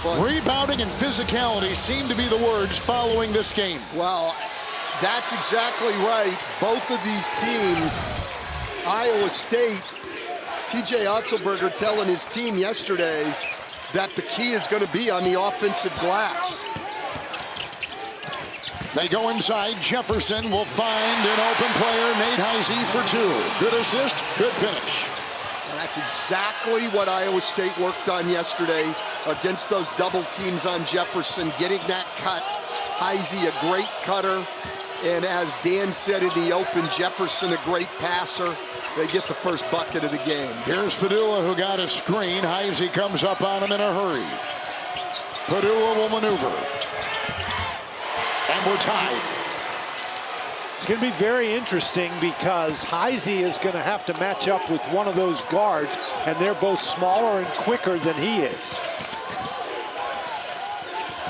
Rebounding and physicality seem to be the words following this game. Well, that's exactly right. Both of these teams, Iowa State, TJ Otzelberger telling his team yesterday that the key is going to be on the offensive glass. They go inside. Jefferson will find an open player. Nate Heise for two. Good assist, good finish. And that's exactly what Iowa State worked on yesterday against those double teams on Jefferson, getting that cut. Heise, a great cutter. And as Dan said in the open, Jefferson, a great passer. They get the first bucket of the game. Here's Padula, who got a screen. Heise comes up on him in a hurry. Padula will maneuver. And we're tied. It's going to be very interesting because Heise is going to have to match up with one of those guards, and they're both smaller and quicker than he is.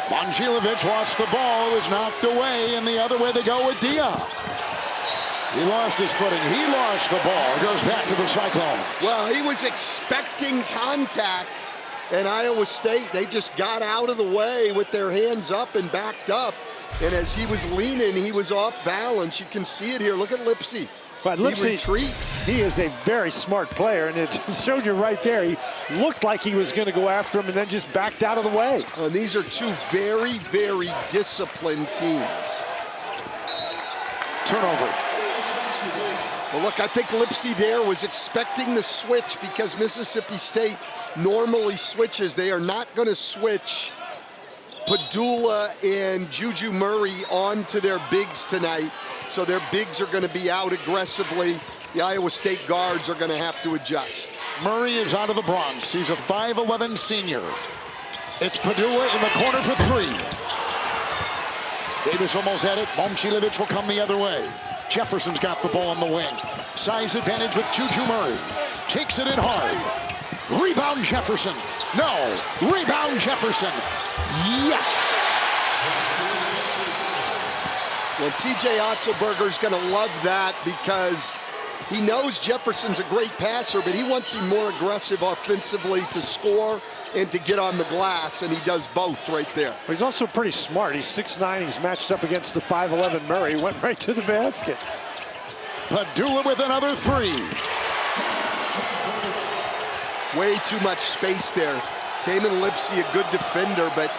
Momcilovic lost the ball. It was knocked away, and the other way they go with Diop. He lost his footing. He lost the ball. It goes back to the Cyclones. Well, he was expecting contact, and Iowa State, they just got out of the way with their hands up and backed up. And as he was leaning, he was off balance. You can see it here. Look at Lipsey. But He Lipsey retreats. He is a very smart player, and it just showed you right there. He looked like he was going to go after him and then just backed out of the way. And these are two very, very disciplined teams. Turnover. Well, look, I think Lipsey there was expecting the switch because Mississippi State normally switches. They are not going to switch Padula and Juju Murray onto their bigs tonight. So their bigs are going to be out aggressively. The Iowa State guards are going to have to adjust. Murray is out of the Bronx. He's a 5'11" senior. It's Padula in the corner for three. Davis almost had it. Momcilovic will come the other way. Jefferson's got the ball on the wing. Size advantage with Juju Murray. Takes it in hard. Rebound Jefferson. No. Rebound Jefferson. Yes. Well, TJ Otzelberger's going to love that because he knows Jefferson's a great passer, but he wants him more aggressive offensively to score and to get on the glass, and he does both right there. He's also pretty smart. He's 6'9". He's matched up against the 5'11" Murray. He went right to the basket. Padula with another three. Way too much space there. Tamin Lipsey, a good defender, but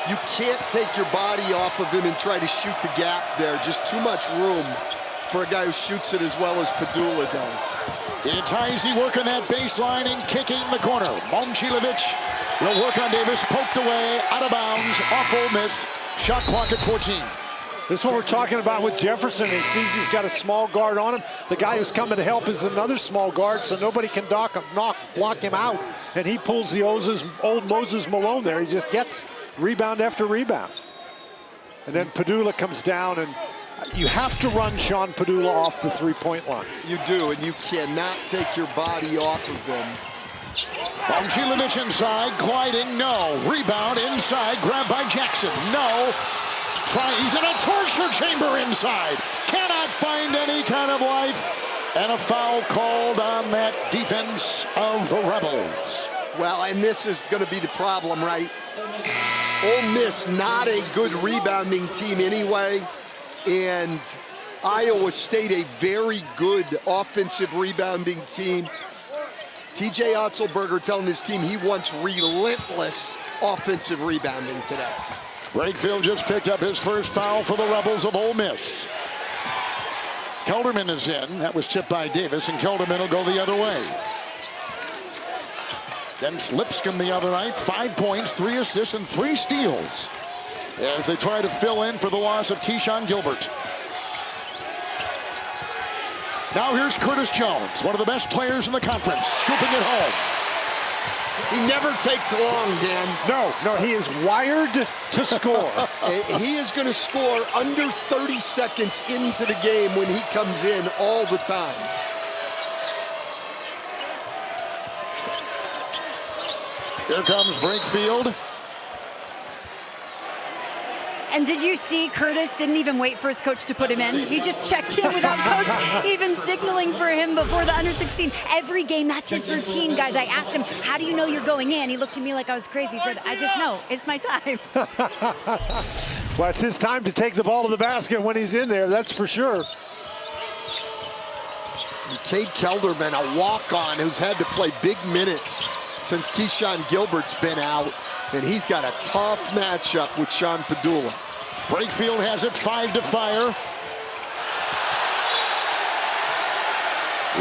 you can't take your body off of him and try to shoot the gap there. Just too much room for a guy who shoots it as well as Padula does. It's Heise working that baseline and kicking the corner. Momcilovic will work on Davis, poked away, out of bounds, off Ole Miss. Shot clock at 14. This is what we're talking about with Jefferson. He sees he's got a small guard on him. The guy who's coming to help is another small guard, so nobody can block him out. And he pulls the old Moses Malone there. He just gets rebound after rebound. And then Padula comes down, and you have to run Sean Padula off the three-point line. You do, and you cannot take your body off of him. Momcilovic inside, gliding, no. Rebound inside, grabbed by Jackson, no. He's in a torture chamber inside. Cannot find any kind of life. And a foul called on that defense of the Rebels. Well, and this is going to be the problem, right? Ole Miss, not a good rebounding team anyway. And Iowa State, a very good offensive rebounding team. TJ Otzelberger telling his team he wants relentless offensive rebounding today. Brakefield just picked up his first foul for the Rebels of Ole Miss. Kelderman is in. That was tipped by Davis, and Kelderman will go the other way. Then Lipscomb the other night, 5 points, 3 assists, and 3 steals, as they try to fill in for the loss of Keyshawn Gilbert. Now here's Curtis Jones, one of the best players in the conference, scooping it home. He never takes long, Dan. No, he is wired to score. He is going to score under 30 seconds into the game when he comes in all the time. Here comes Brakefield. And did you see Curtis didn't even wait for his coach to put him in? He just checked in without coach even signaling for him before the under 16. Every game, that's his routine, guys. I asked him, how do you know you're going in? He looked at me like I was crazy. He said, I just know. It's my time. Well, it's his time to take the ball to the basket when he's in there, that's for sure. Cade Kelderman, a walk-on who's had to play big minutes since Keyshawn Gilbert's been out, and he's got a tough matchup with Sean Padula. Brakefield has it 5 to fire.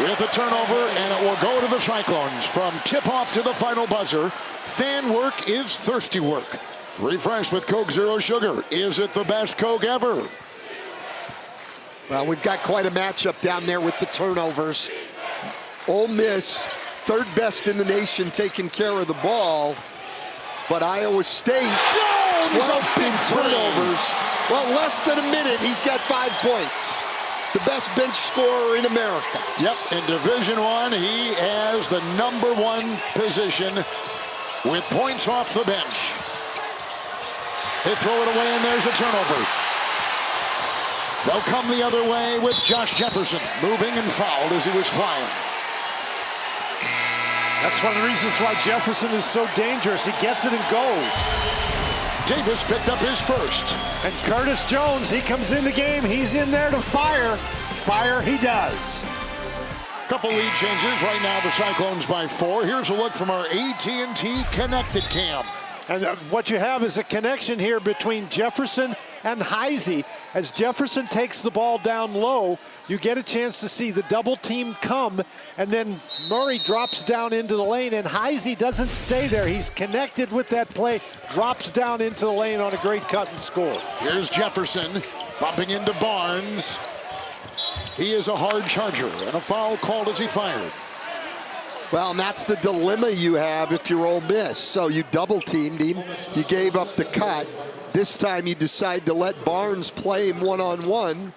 With a turnover, and it will go to the Cyclones. From tip-off to the final buzzer, fan work is thirsty work. Refresh with Coke Zero Sugar. Is it the best Coke ever? Well, we've got quite a matchup down there with the turnovers. Ole Miss, third best in the nation, taking care of the ball. But Iowa State, 12 big turnovers. Well, less than a minute, he's got 5 points. The best bench scorer in America. Yep, in Division I, he has the #1 position with points off the bench. They throw it away, and there's a turnover. They'll come the other way with Josh Jefferson moving and fouled as he was flying. That's one of the reasons why Jefferson is so dangerous. He gets it and goes. Davis picked up his first. And Curtis Jones, he comes in the game. He's in there to fire. Fire he does. Couple lead changes. Right now, the Cyclones by 4. Here's a look from our AT&T Connected Cam. And what you have is a connection here between Jefferson and Heisey. As Jefferson takes the ball down low, you get a chance to see the double team come, and then Murray drops down into the lane, and Heisey doesn't stay there. He's connected with that play, drops down into the lane on a great cut and score. Here's Jefferson bumping into Barnes. He is a hard charger, and a foul called as he fired. Well, and that's the dilemma you have if you're Ole Miss. So you double-teamed him, you gave up the cut. This time you decide to let Barnes play him one-on-one,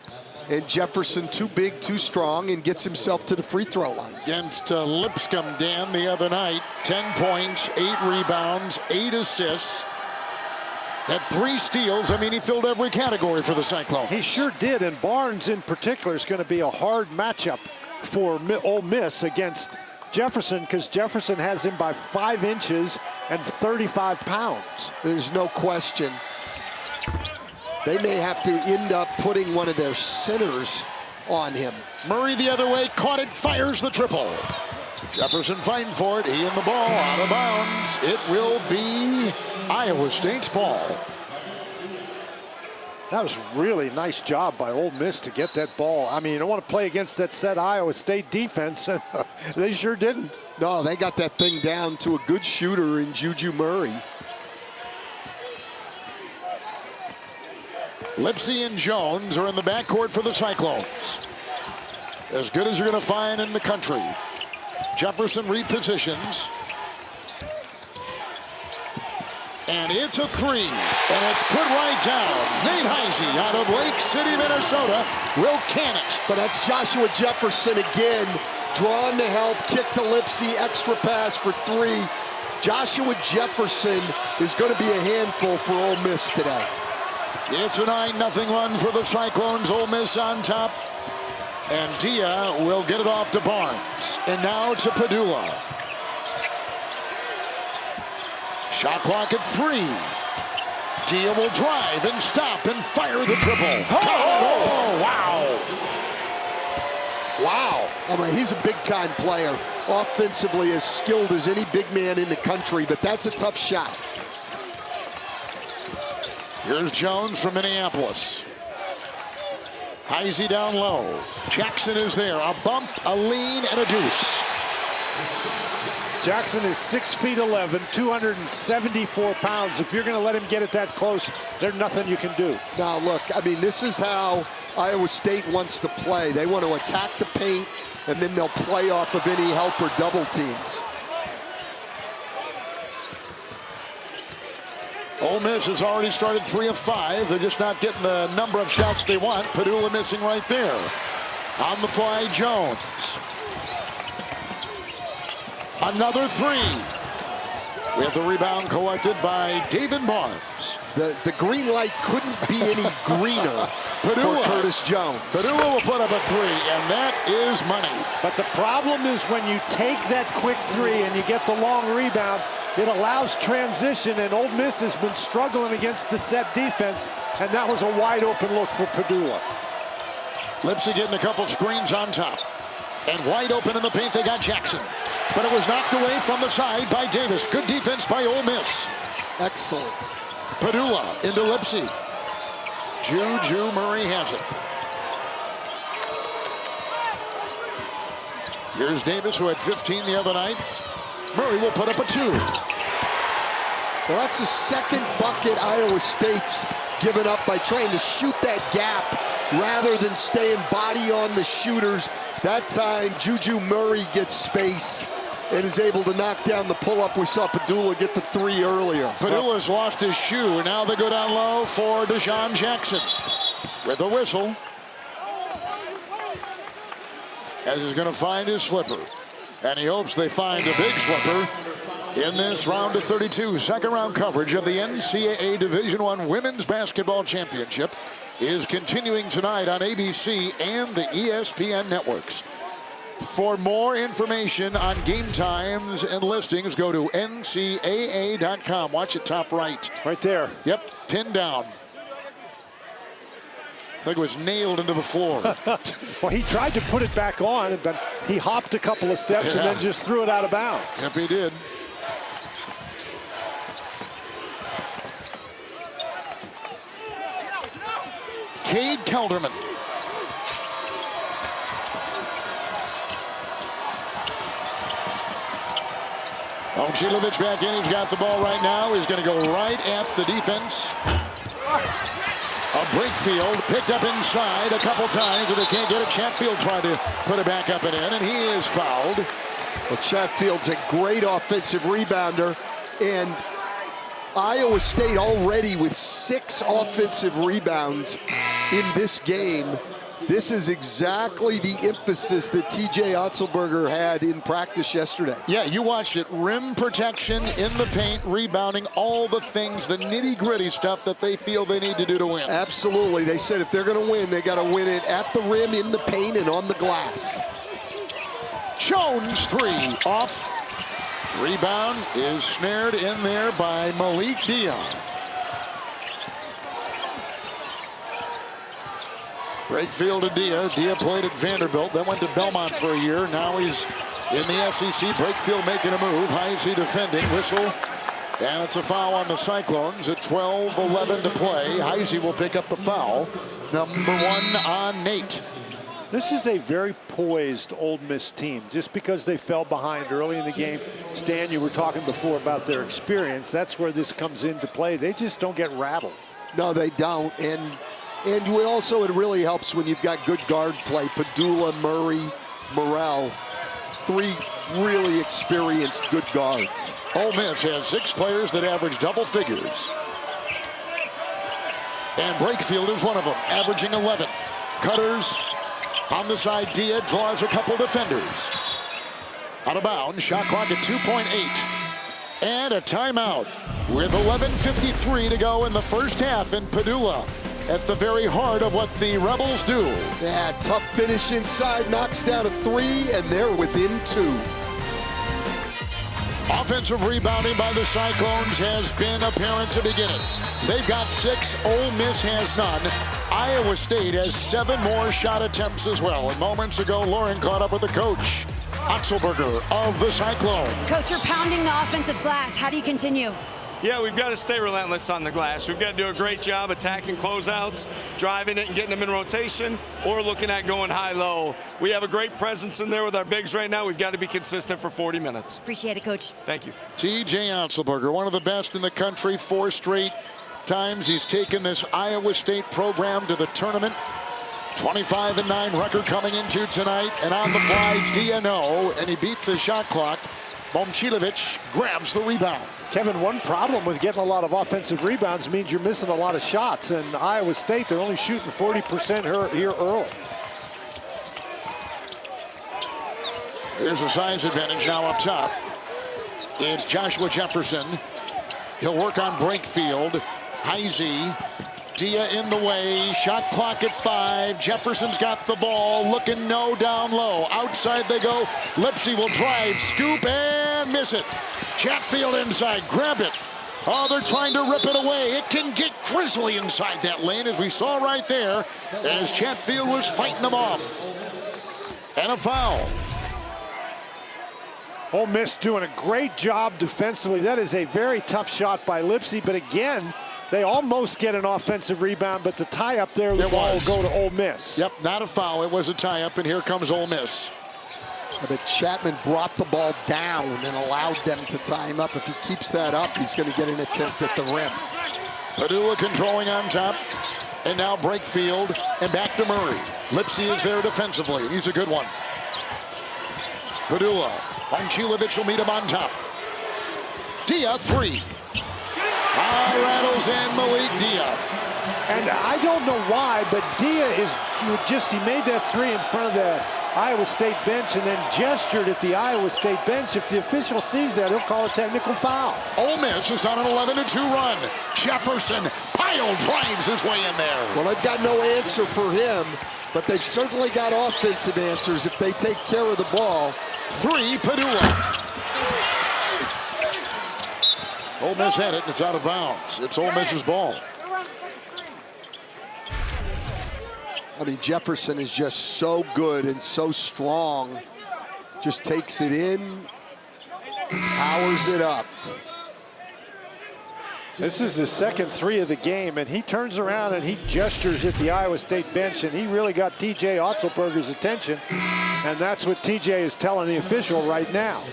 and Jefferson too big, too strong, and gets himself to the free throw line. Against Lipscomb, Dan, the other night, 10 points, 8 rebounds, 8 assists. Had 3 steals. I mean, he filled every category for the Cyclones. He sure did, and Barnes in particular is going to be a hard matchup for Ole Miss against Jefferson, because Jefferson has him by 5 inches and 35 pounds. There's no question. They may have to end up putting one of their centers on him. Murray the other way, caught it, fires the triple. Jefferson fighting for it, he and the ball out of bounds. It will be Iowa State's ball. That was really nice job by Ole Miss to get that ball. I mean, you don't want to play against that set Iowa State defense, and they sure didn't. No, they got that thing down to a good shooter in Juju Murray. Lipsy and Jones are in the backcourt for the Cyclones. As good as you're going to find in the country. Jefferson repositions. And it's a 3, and it's put right down. Nate Heisey out of Lake City, Minnesota, will can it. But that's Joshua Jefferson again, drawn to help, kick to Lipsy, extra pass for 3. Joshua Jefferson is going to be a handful for Ole Miss today. It's a 9-0 run for the Cyclones. Ole Miss on top. And Dia will get it off to Barnes. And now to Padula. Shot clock at 3. Dia will drive and stop and fire the triple. Oh, wow. Wow. I mean, he's a big-time player. Offensively as skilled as any big man in the country, but that's a tough shot. Here's Jones from Minneapolis. Heisey down low. Jackson is there. A bump, a lean, and a deuce. Jackson is 6'11", 274 pounds. If you're going to let him get it that close, there's nothing you can do. Now, look, I mean, this is how Iowa State wants to play. They want to attack the paint, and then they'll play off of any help or double teams. Ole Miss has already started 3 of 5. They're just not getting the number of shots they want. Padula missing right there. On the fly, Jones. Another 3. With the rebound collected by David Barnes. The green light couldn't be any greener for Curtis Jones. Padula will put up a three, and that is money. But the problem is when you take that quick three and you get the long rebound, it allows transition, and Ole Miss has been struggling against the set defense, and that was a wide open look for Padula. Lipsy getting a couple screens on top. And wide open in the paint, they got Jackson. But it was knocked away from the side by Davis. Good defense by Ole Miss. Excellent. Padula into Lipsy. Juju Murray has it. Here's Davis, who had 15 the other night. Murray will put up a two. Well, that's the second bucket Iowa State's given up by trying to shoot that gap rather than staying body on the shooters. That time, Juju Murray gets space and is able to knock down the pull-up. We saw Padula get the three earlier. Padula's lost his shoe, and now they go down low for Deshaun Jackson with a whistle. As he's going to find his slipper. And he hopes they find a big slipper in this round of 32. Second round coverage of the NCAA Division I Women's Basketball Championship is continuing tonight on ABC and the ESPN networks. For more information on game times and listings, go to ncaa.com. Watch it top right. Right there. Yep, pinned down. I think it was nailed into the floor. Well, he tried to put it back on, but he hopped a couple of steps and then just threw it out of bounds. Yep, he did. Cade Kelderman. Momcilovic back in. He's got the ball right now. He's going to go right at the defense. A Breakfield picked up inside a couple times, but they can't get it. Chatfield tried to put it back up and in, and he is fouled. Well, Chatfield's a great offensive rebounder, and Iowa State already with 6 offensive rebounds in this game. This is exactly the emphasis that TJ Otzelberger had in practice yesterday. Yeah, you watched it. Rim protection, in the paint, rebounding, all the things, the nitty-gritty stuff that they feel they need to do to win. Absolutely. They said if they're going to win, they got to win it at the rim, in the paint, and on the glass. Jones, three, off. Rebound is snared in there by Malik Dion. Breakfield to Dia. Dia played at Vanderbilt, then went to Belmont for a year. Now he's in the SEC. Breakfield making a move. Heisey defending. Whistle. And it's a foul on the Cyclones at 12:11 to play. Heisey will pick up the foul. Number 1 on Nate. This is a very poised Ole Miss team. Just because they fell behind early in the game, Stan, you were talking before about their experience. That's where this comes into play. They just don't get rattled. No, they don't. And we also, it really helps when you've got good guard play. Padula, Murray, Morrell, 3 really experienced good guards. Ole Miss has 6 players that average double figures. And Breakfield is one of them, averaging 11. Cutters on the side. Dia draws a couple defenders. Out of bounds, shot clock at 2.8. And a timeout with 11:53 to go in the first half, and Padula at the very heart of what the Rebels do. Yeah, tough finish inside, knocks down a 3, and they're within 2. Offensive rebounding by the Cyclones has been apparent to begin it. They've got 6, Ole Miss has none. Iowa State has 7 more shot attempts as well. And moments ago, Lauren caught up with the coach, Otzelberger of the Cyclone. Coach, you're pounding the offensive glass. How do you continue? Yeah, we've got to stay relentless on the glass. We've got to do a great job attacking closeouts, driving it and getting them in rotation, or looking at going high-low. We have a great presence in there with our bigs right now. We've got to be consistent for 40 minutes. Appreciate it, Coach. Thank you. TJ Otzelberger, one of the best in the country, 4 straight times he's taken this Iowa State program to the tournament. 25-9 record coming into tonight, and on the fly, DNO, and he beat the shot clock. Momcilovic grabs the rebound. Kevin, one problem with getting a lot of offensive rebounds means you're missing a lot of shots. And Iowa State, they're only shooting 40% here early. Here's a size advantage now up top. It's Joshua Jefferson. He'll work on Breakfield. Heisey. Dia in the way. Shot clock at 5. Jefferson's got the ball. Looking no down low. Outside they go. Lipsey will drive. Scoop and miss it. Chatfield inside. Grab it. Oh, they're trying to rip it away. It can get grisly inside that lane, as we saw right there, as Chatfield was fighting them off. And a foul. Ole Miss doing a great job defensively. That is a very tough shot by Lipsey, but again, they almost get an offensive rebound, but the tie-up there, the ball will go to Ole Miss. Yep, not a foul. It was a tie-up, and here comes Ole Miss. But Chapman brought the ball down and allowed them to tie him up. If he keeps that up, he's going to get an attempt at the rim. Padula controlling on top. And now Brakefield and back to Murray. Lipsey is there defensively. He's a good one. Padula. Momcilovic will meet him on top. Dia, 3. Rattles in Malik Dia. And I don't know why, but Dia he made that 3 in front of the Iowa State bench and then gestured at the Iowa State bench. If the official sees that, he'll call a technical foul. Ole Miss is on an 11-2 run. Jefferson pile drives his way in there. Well, they've got no answer for him, but they've certainly got offensive answers if they take care of the ball. 3, Padula. Ole Miss had it, and it's out of bounds. It's Ole Miss's ball. I mean, Jefferson is just so good and so strong. Just takes it in, powers it up. This is the second 3 of the game, and he turns around and he gestures at the Iowa State bench, and he really got TJ Otzelberger's attention, and that's what TJ is telling the official right now.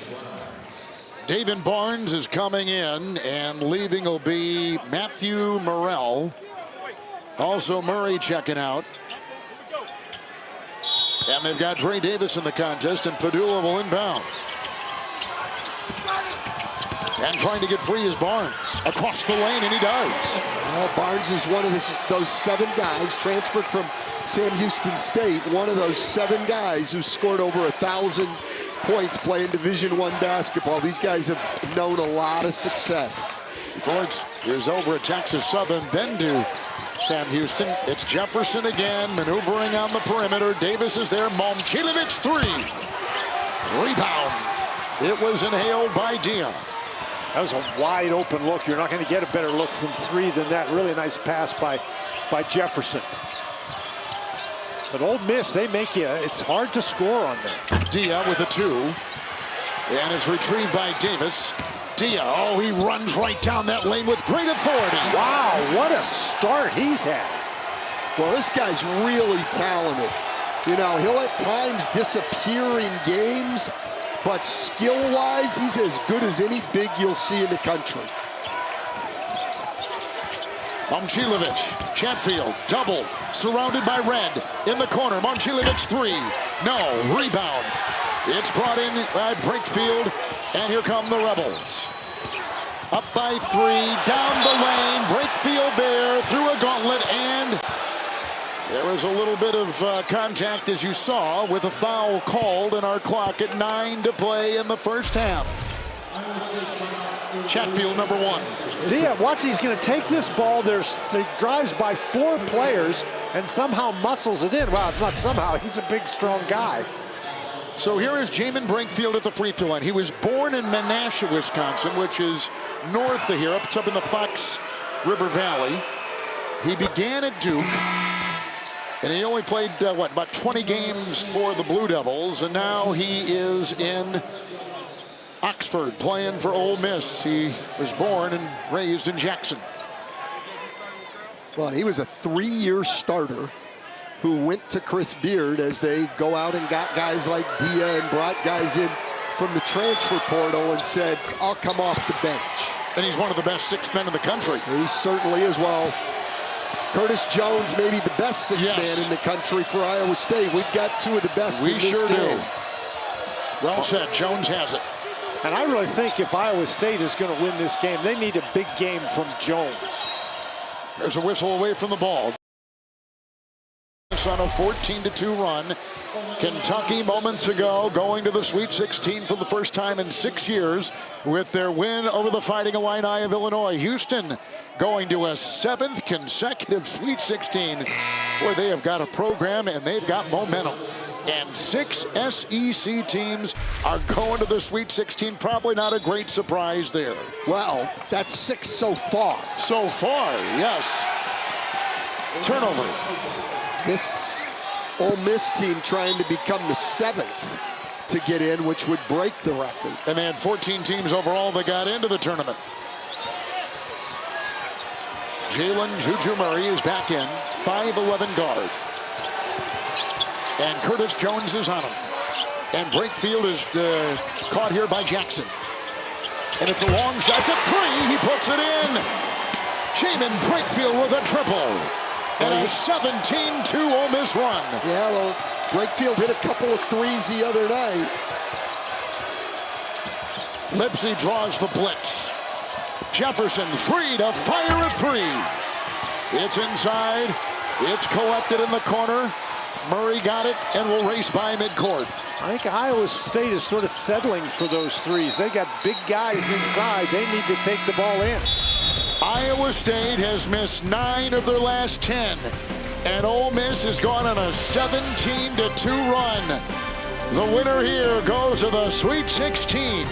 David Barnes is coming in, and leaving will be Matthew Morrell. Also Murray checking out. And they've got Dre Davis in the contest, and Padula will inbound. And trying to get free is Barnes. Across the lane, and he does. Well, Barnes is one of those 7 guys transferred from Sam Houston State. One of those 7 guys who scored over 1,000 points playing Division I basketball. These guys have known a lot of success. Before it is over at Texas Southern, then to Sam Houston. It's Jefferson again, maneuvering on the perimeter. Davis is there. Momcilovic 3. Rebound. It was inhaled by Dia. That was a wide open look. You're not going to get a better look from 3 than that. Really nice pass by Jefferson. But Ole Miss, they make you, it's hard to score on them. Dia with a 2. And it's retrieved by Davis. Dia, oh, he runs right down that lane with great authority. Wow, what a start he's had. Well, this guy's really talented. You know, he'll at times disappear in games, but skill-wise, he's as good as any big you'll see in the country. Momcilovic, Chatfield, double, surrounded by red. In the corner, Momcilovic 3. No, rebound. It's brought in by Brakefield, and here come the Rebels. Up by 3, down the lane, Brakefield there, through a gauntlet, and there was a little bit of contact, as you saw, with a foul called in our clock at 9 to play in the first half. Chatfield, number 1. Dia, watch, he's going to take this ball. He drives by 4 players and somehow muscles it in. Wow, not somehow. He's a big, strong guy. So here is Jamin Brakefield at the free throw line. He was born in Menasha, Wisconsin, which is north of here. It's up in the Fox River Valley. He began at Duke, and he only played, about 20 games for the Blue Devils, and now he is in Oxford playing for Ole Miss. He was born and raised in Jackson. Well, he was a 3-year starter who went to Chris Beard as they go out and got guys like Dia and brought guys in from the transfer portal and said, I'll come off the bench. And he's one of the best 6 men in the country. He certainly is. Well, Curtis Jones may be the best 6 man in the country for Iowa State. We've got 2 of the best in this game. Well said. Jones has it. And I really think if Iowa State is going to win this game, they need a big game from Jones. There's a whistle away from the ball. Miss on a 14-2 run. Kentucky moments ago going to the Sweet 16 for the first time in 6 years with their win over the Fighting Illini of Illinois. Houston going to a 7th consecutive Sweet 16. Boy, they have got a program and they've got momentum. And 6 SEC teams are going to the Sweet 16. Probably not a great surprise there. Well, that's 6 so far. So far, yes. Turnover. This Ole Miss team trying to become the 7th to get in, which would break the record. And they had 14 teams overall that got into the tournament. Jalen Juju Murray is back in, 5'11" guard. And Curtis Jones is on him. And Brakefield is caught here by Jackson. And it's a long shot. It's a 3. He puts it in. Jamin Brakefield with a triple. And a 17-2 Ole Miss run. Yeah, well, Brakefield hit a couple of threes the other night. Lipsy draws the blitz. Jefferson free to fire a 3. It's inside. It's collected in the corner. Murray got it and will race by midcourt. I think Iowa State is sort of settling for those threes. They got big guys inside. They need to take the ball in. Iowa State has missed 9 of their last 10. And Ole Miss has gone on a 17-2 run. The winner here goes to the Sweet 16.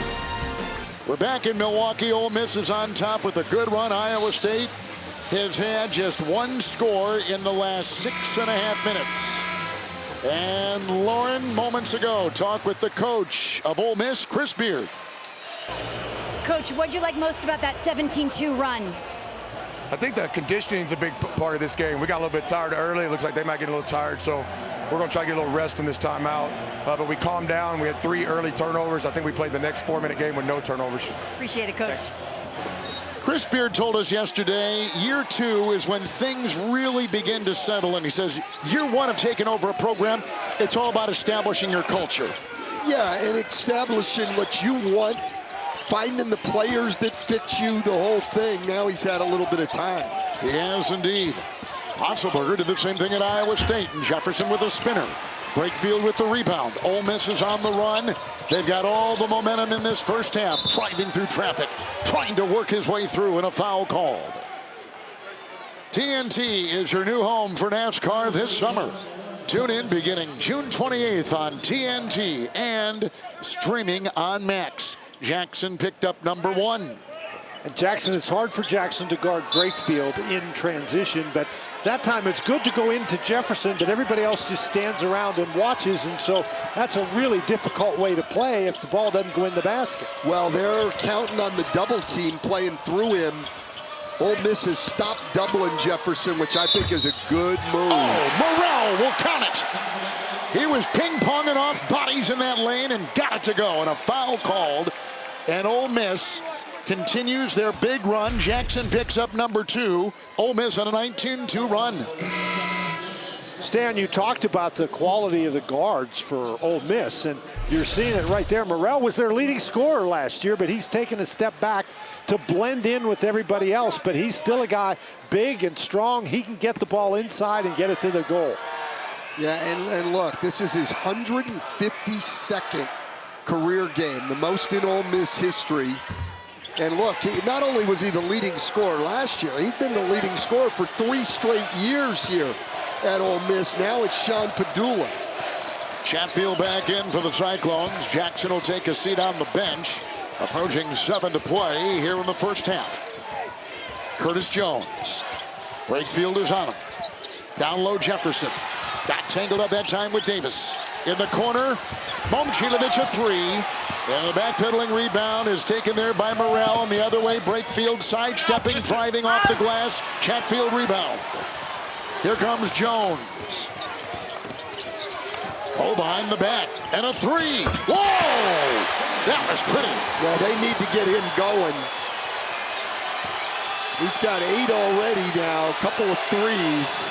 We're back in Milwaukee. Ole Miss is on top with a good run. Iowa State has had just 1 score in the last 6.5 minutes. And Lauren, moments ago, talked with the coach of Ole Miss, Chris Beard. Coach, what'd you like most about that 17-2 run? I think the conditioning is a big part of this game. We got a little bit tired early. It looks like they might get a little tired, so we're going to try to get a little rest in this timeout. But we calmed down. We had 3 early turnovers. I think we played the next 4-minute game with no turnovers. Appreciate it, Coach. Thanks. Chris Beard told us yesterday, year 2 is when things really begin to settle. And he says, year 1 of taking over a program, it's all about establishing your culture. Yeah, and establishing what you want, finding the players that fit you, the whole thing. Now he's had a little bit of time. He has indeed. Otzelberger did the same thing at Iowa State, and Jefferson with a spinner. Brakefield with the rebound. Ole Miss is on the run. They've got all the momentum in this first half, driving through traffic, trying to work his way through, and a foul called. TNT is your new home for NASCAR this summer. Tune in beginning June 28th on TNT and streaming on Max. Jackson picked up number 1. And Jackson, it's hard for Jackson to guard Brakefield in transition, but that time it's good to go into Jefferson, but everybody else just stands around and watches, and so that's a really difficult way to play if the ball doesn't go in the basket. Well, they're counting on the double team playing through him. Ole Miss has stopped doubling Jefferson, which I think is a good move. Oh, Morrell will count it. He was ping-ponging off bodies in that lane and got it to go, and a foul called, and Ole Miss continues their big run. Jackson picks up number 2. Ole Miss on a 19-2 run. Stan, you talked about the quality of the guards for Ole Miss, and you're seeing it right there. Morrell was their leading scorer last year, but he's taken a step back to blend in with everybody else. But he's still a guy big and strong. He can get the ball inside and get it to the goal. Yeah, and look, this is his 152nd career game, the most in Ole Miss history. And look, not only was he the leading scorer last year, he'd been the leading scorer for 3 straight years here at Ole Miss. Now it's Sean Padula. Chatfield back in for the Cyclones. Jackson will take a seat on the bench. Approaching 7 to play here in the first half. Curtis Jones. Brakefield is on him. Down low Jefferson. Got tangled up that time with Davis. In the corner, Momcilovic a 3. And the backpedaling rebound is taken there by Morrell. And the other way, Brakefield sidestepping, driving off the glass. Chatfield rebound. Here comes Jones. Oh, behind the back. And a 3. Whoa! That was pretty. Yeah, they need to get him going. He's got 8 already now, a couple of threes.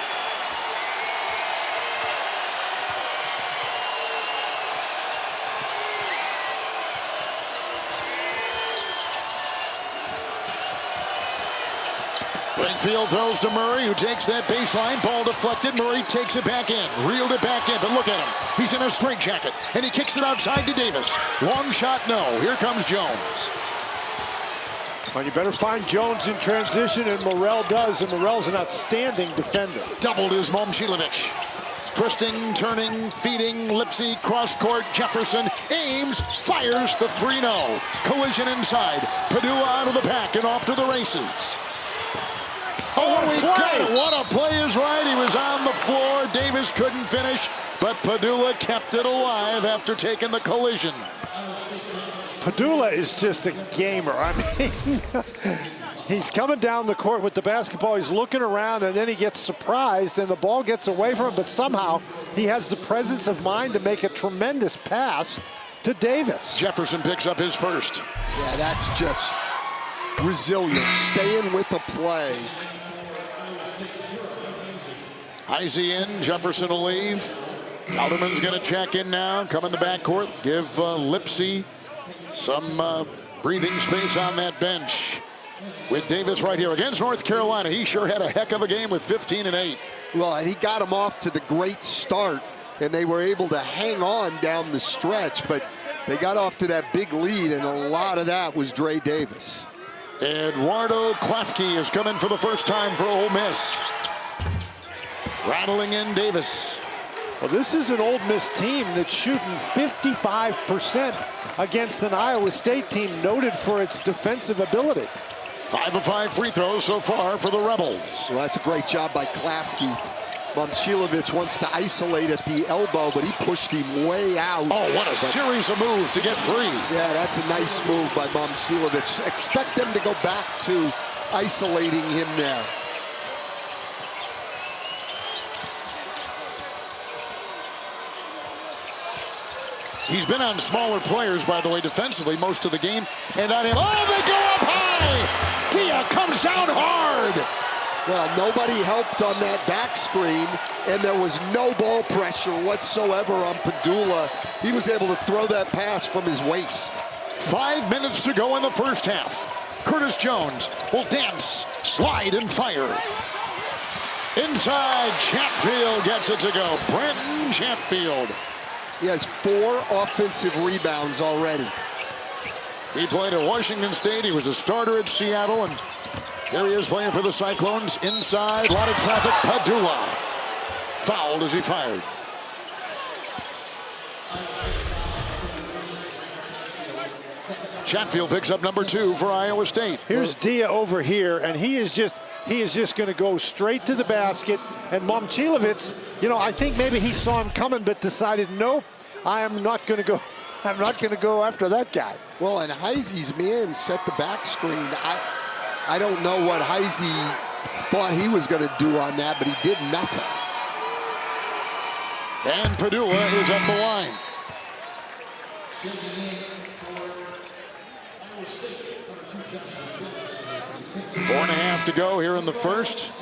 Wakefield throws to Murray, who takes that baseline. Ball deflected. Murray takes it back in. Reeled it back in. But look at him. He's in a straitjacket. And he kicks it outside to Davis. Long shot, no. Here comes Jones. Well, you better find Jones in transition, and Morrell does. And Morrell's an outstanding defender. Doubled is Momcilovic. Twisting, turning, feeding, Lipsy, cross-court, Jefferson, aims, fires the 3-0. Collision inside. Padula out of the pack and off to the races. Oh, he got it. What a play is right. He was on the floor. Davis couldn't finish, but Padula kept it alive after taking the collision. Padula is just a gamer. I mean, he's coming down the court with the basketball. He's looking around, and then he gets surprised, and the ball gets away from him. But somehow he has the presence of mind to make a tremendous pass to Davis. Jefferson picks up his first. Yeah, that's just resilience, staying with the play. Heisey in, Jefferson will leave. Alderman's going to check in now, come in the backcourt, give Lipsy some breathing space on that bench. With Davis right here against North Carolina, he sure had a heck of a game with 15 and 8. Well, and he got him off to the great start, and they were able to hang on down the stretch, but they got off to that big lead, and a lot of that was Dre Davis. Eduardo Klafke is coming for the first time for Ole Miss. Rattling in Davis. Well, this is an Ole Miss team that's shooting 55% against an Iowa State team noted for its defensive ability. 5 of 5 free throws so far for the Rebels. Well, that's a great job by Klafke. Momcilovic wants to isolate at the elbow, but he pushed him way out. Oh, what a series of moves to get free. Yeah, that's a nice move by Momcilovic. Expect them to go back to isolating him there. He's been on smaller players, by the way, defensively most of the game. And on him, oh, they go up high! Dia comes down hard! Well, nobody helped on that back screen, and there was no ball pressure whatsoever on Padula. He was able to throw that pass from his waist. 5 minutes to go in the first half. Curtis Jones will dance, slide, and fire. Inside, Chatfield gets it to go. Brenton Chatfield. He has 4 offensive rebounds already. He played at Washington State. He was a starter at Seattle, and here he is playing for the Cyclones. Inside, a lot of traffic. Padula fouled as he fired. Chatfield picks up number 2 for Iowa State. Here's Dia over here, and he is just going to go straight to the basket. And Momcilovic, you know, I think maybe he saw him coming, but decided, nope, I am not going to go. I'm not going to go after that guy. Well, and Heisey's man set the back screen. I don't know what Heisey thought he was going to do on that, but he did nothing. And Padula is up the line. 4.5 to go here in the first.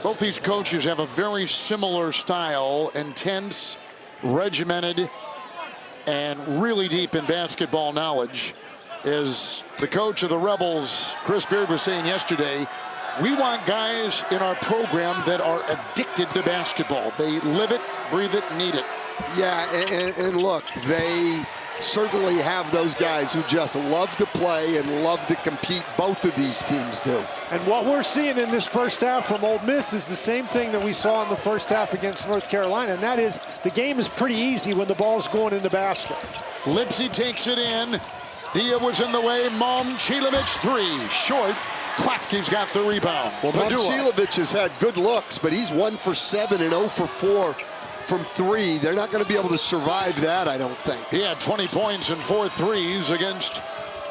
Both these coaches have a very similar style, intense, regimented, and really deep in basketball knowledge. As the coach of the Rebels, Chris Beard, was saying yesterday, we want guys in our program that are addicted to basketball. They live it, breathe it, need it. Yeah, and look, they certainly have those guys who just love to play and love to compete. Both of these teams do. And what we're seeing in this first half from Ole Miss is the same thing that we saw in the first half against North Carolina, and that is the game is pretty easy when the ball's going in the basket. Lipsy takes it in. Dia was in the way. Momcilovic 3, short. Klafke's got the rebound. Well, Momcilovic has had good looks, but he's 1 for 7 and 0 for 4 from 3. They're not going to be able to survive that, I don't think. He had 20 points and 4 threes against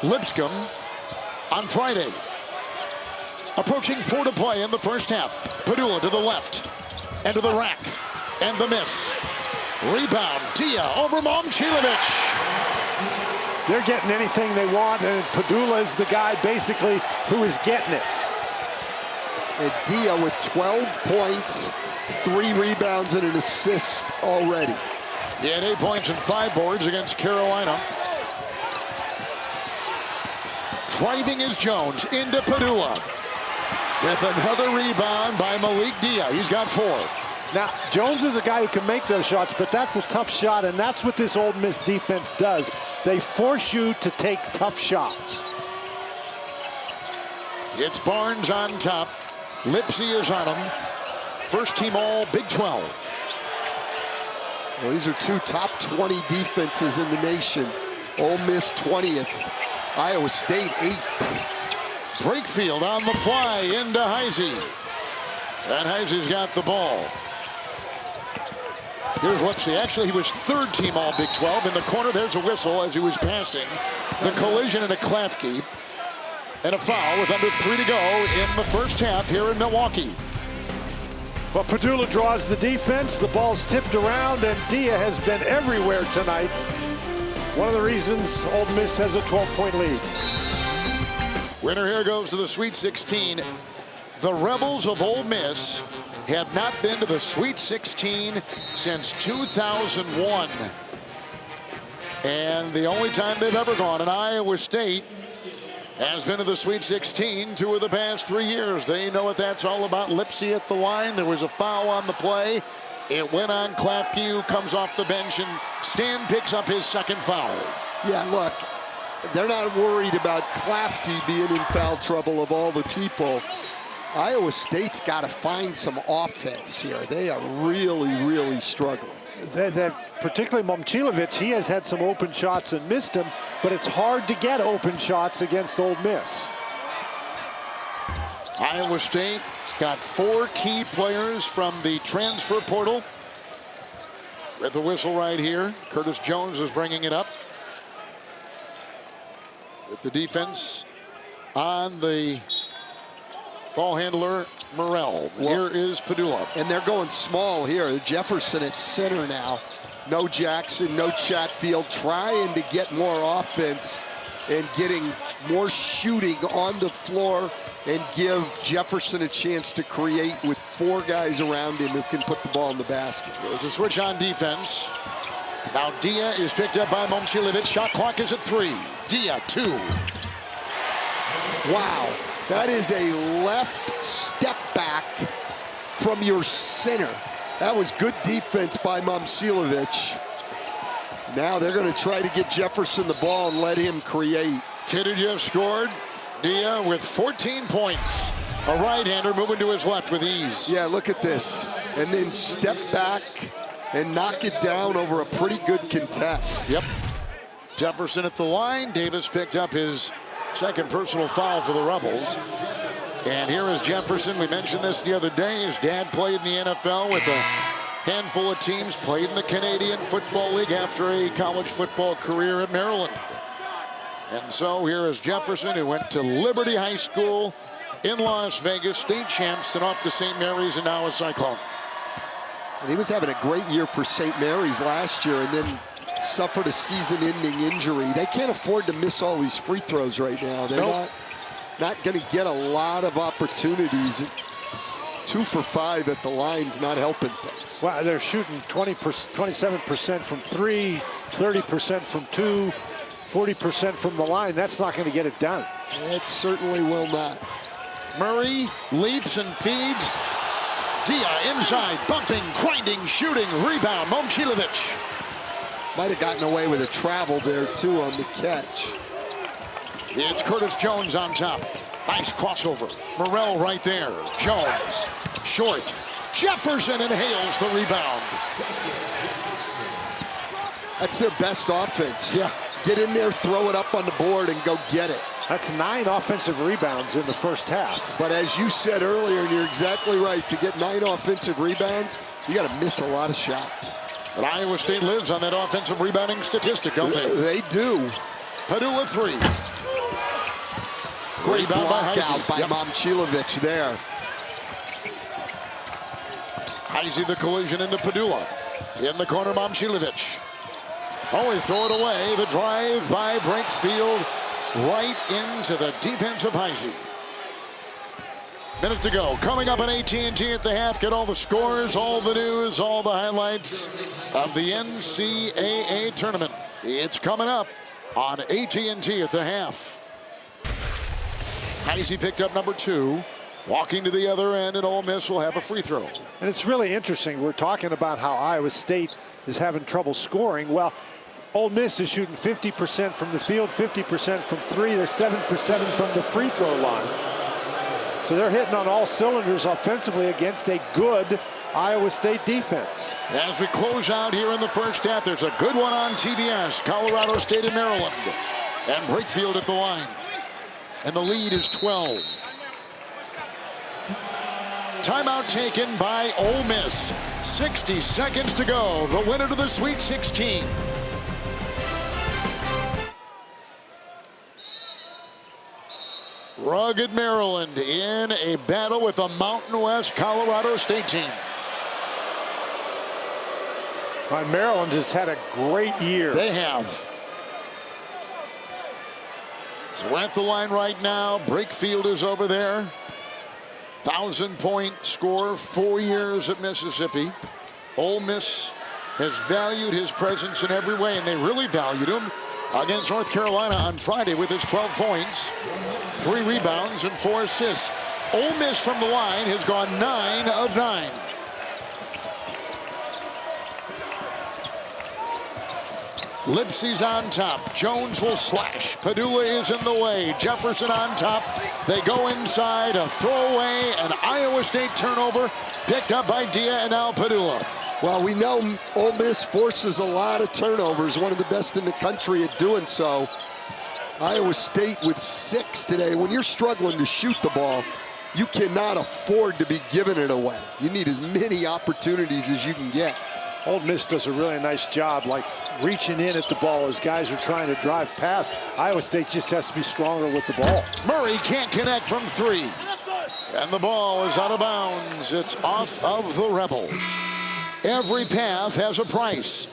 Lipscomb on Friday. Approaching 4 to play in the first half. Padula to the left and to the rack and the miss. Rebound, Dia over Momcilovic. They're getting anything they want, and Padula is the guy basically who is getting it. And Dia with 12 points, 3 rebounds, and an assist already. He had 8 points and 5 boards against Carolina. Driving is Jones into Padula. With another rebound by Malik Dia. He's got 4. Now, Jones is a guy who can make those shots, but that's a tough shot, and that's what this Ole Miss defense does. They force you to take tough shots. It's Barnes on top. Lipsy is on him. First team all Big 12. Well, these are 2 top 20 defenses in the nation. Ole Miss 20th. Iowa State 8th. Brakefield on the fly into Heisey. And Heisey's got the ball. Here's Lipsy. Actually, he was 3rd team all Big 12. In the corner, there's a whistle as he was passing. The collision into Klafke. And a foul with under 3 to go in the first half here in Milwaukee. But Padula draws the defense. The ball's tipped around, and Dia has been everywhere tonight. One of the reasons Ole Miss has a 12-point lead. Winner here goes to the Sweet 16. The Rebels of Ole Miss have not been to the Sweet 16 since 2001. And the only time they've ever gone in Iowa State has been to the Sweet 16 2 of the past 3 years. They know what that's all about. Lipsy at the line. There was a foul on the play. It went on Klafke, who comes off the bench, and Stan picks up his 2nd foul. Yeah, look, they're not worried about Klafke being in foul trouble of all the people. Iowa State's got to find some offense here. They are really, really struggling. Particularly Momcilovic, he has had some open shots and missed them, but it's hard to get open shots against Ole Miss. Iowa State got 4 key players from the transfer portal. With the whistle right here, Curtis Jones is bringing it up. With the defense on the ball handler, Morrell. Here is Padula. And they're going small here. Jefferson at center now. No Jackson, no Chatfield, trying to get more offense and getting more shooting on the floor and give Jefferson a chance to create with 4 guys around him who can put the ball in the basket. There's a switch on defense. Now Dia is picked up by Momcilovic. Shot clock is at 3. Dia 2. Wow, that is a left step back from your center. That was good defense by Momcilovic. Now they're going to try to get Jefferson the ball and let him create. Kiddujev scored. Dia with 14 points. A right-hander moving to his left with ease. Yeah, look at this. And then step back and knock it down over a pretty good contest. Yep. Jefferson at the line. Davis picked up his 2nd personal foul for the Rebels. And here is Jefferson. We mentioned this the other day. His dad played in the NFL with a handful of teams, played in the Canadian Football League after a college football career at Maryland. And so here is Jefferson, who went to Liberty High School in Las Vegas, state champs, and off to St. Mary's, and now a Cyclone. And he was having a great year for St. Mary's last year and then suffered a season-ending injury. They can't afford to miss all these free throws right now. They're not going to get a lot of opportunities. 2 for 5 at the line's not helping things. Wow, they're shooting 27% from 3, 30% from 2, 40% from the line. That's not going to get it done. It certainly will not. Murray leaps and feeds. Dia inside, bumping, grinding, shooting, rebound. Momcilovic. Might have gotten away with a travel there, too, on the catch. It's Curtis Jones on top. Nice crossover. Morrell right there. Jones, short. Jefferson inhales the rebound. That's their best offense. Yeah. Get in there, throw it up on the board, and go get it. That's 9 offensive rebounds in the first half. But as you said earlier, and you're exactly right, to get 9 offensive rebounds, you got to miss a lot of shots. But Iowa State lives on that offensive rebounding statistic, don't they? They do. Padula 3. Great Rebound block by out by Momcilovic there. Heisey the collision into Padula. In the corner, Momcilovic. Oh, he throw it away. The drive by Brakefield right into the defense of Heisey. Minute to go. Coming up on AT&T at the half. Get all the scores, all the news, all the highlights of the NCAA tournament. It's coming up on AT&T at the half. Heisey picked up number 2. Walking to the other end, and Ole Miss will have a free throw. And it's really interesting. We're talking about how Iowa State is having trouble scoring. Well, Ole Miss is shooting 50% from the field, 50% from 3. They're 7 for 7 from the free throw line. So they're hitting on all cylinders offensively against a good Iowa State defense. As we close out here in the first half, there's a good one on TBS. Colorado State and Maryland. And Brakefield at the line. And the lead is 12. Timeout taken by Ole Miss. 60 seconds to go. The winner to the Sweet 16. Rugged Maryland in a battle with a Mountain West Colorado State team. Maryland has had a great year. They have. So we're at the line right now. Brakefield is over there. 1,000-point score, 4 years at Mississippi. Ole Miss has valued his presence in every way, and they really valued him against North Carolina on Friday with his 12 points, 3 rebounds, and 4 assists. Ole Miss from the line has gone 9 of 9. Lipsy's on top. Jones will slash. Padula is in the way. Jefferson on top. They go inside. A throwaway. An Iowa State turnover picked up by Dia and now Padula. Well, we know Ole Miss forces a lot of turnovers, one of the best in the country at doing so. Iowa State with 6 today. When you're struggling to shoot the ball, you cannot afford to be giving it away. You need as many opportunities as you can get. Ole Miss does a really nice job, like reaching in at the ball as guys are trying to drive past. Iowa State just has to be stronger with the ball. Murray can't connect from 3. And the ball is out of bounds. It's off of the Rebels. Every path has a price.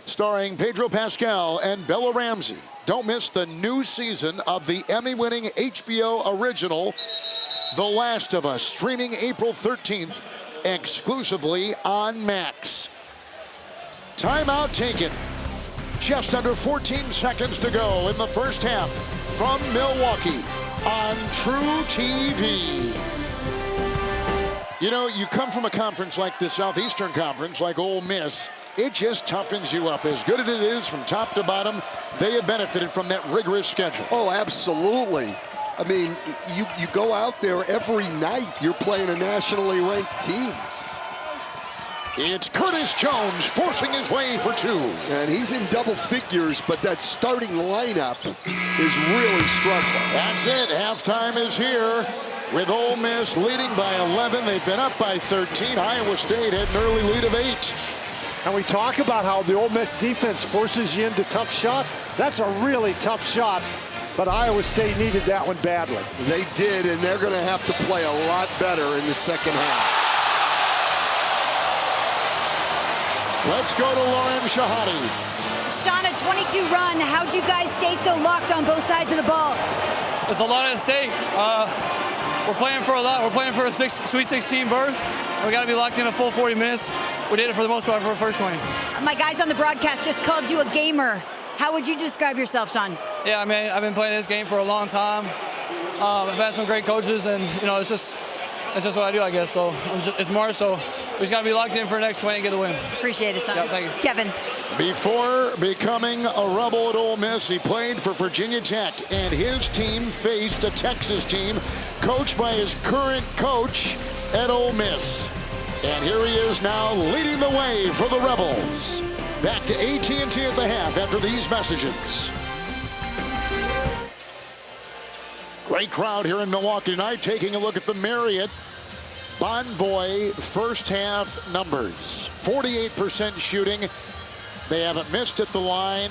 Starring Pedro Pascal and Bella Ramsey. Don't miss the new season of the Emmy-winning HBO original, The Last of Us, streaming April 13th exclusively on Max. Timeout taken. Just under 14 seconds to go in the first half from Milwaukee on True TV. You know, you come from a conference like the Southeastern Conference, like Ole Miss, it just toughens you up. As good as it is from top to bottom, they have benefited from that rigorous schedule. Oh, absolutely. I mean, you go out there every night, you're playing a nationally ranked team. It's Curtis Jones forcing his way for 2. And he's in double figures, but that starting lineup is really struggling. That's it. Halftime is here with Ole Miss leading by 11. They've been up by 13. Iowa State had an early lead of 8. And we talk about how the Ole Miss defense forces you into tough shot. That's a really tough shot, but Iowa State needed that one badly. They did, and they're going to have to play a lot better in the second half. Let's go to Lauren Shahadi. Sean, a 22 run. How'd you guys stay so locked on both sides of the ball? There's a lot at stake. We're playing for a lot. We're playing for a Sweet 16 berth. We got to be locked in a full 40 minutes. We did it for the most part for the first 20. My guys on the broadcast just called you a gamer. How would you describe yourself, Sean? Yeah, I mean, I've been playing this game for a long time. I've had some great coaches, and you know, it's just what I do, I guess. So it's more so we just got to be locked in for the next 20 and get the win. Appreciate it, Sean. Yeah, thank you. Kevin. Before becoming a Rebel at Ole Miss, he played for Virginia Tech, and his team faced a Texas team coached by his current coach at Ole Miss. And here he is now leading the way for the Rebels. Back to AT&T at the half after these messages. Great crowd here in Milwaukee tonight. Taking a look at the Marriott Bonvoy first half numbers. 48% shooting. They haven't missed at the line.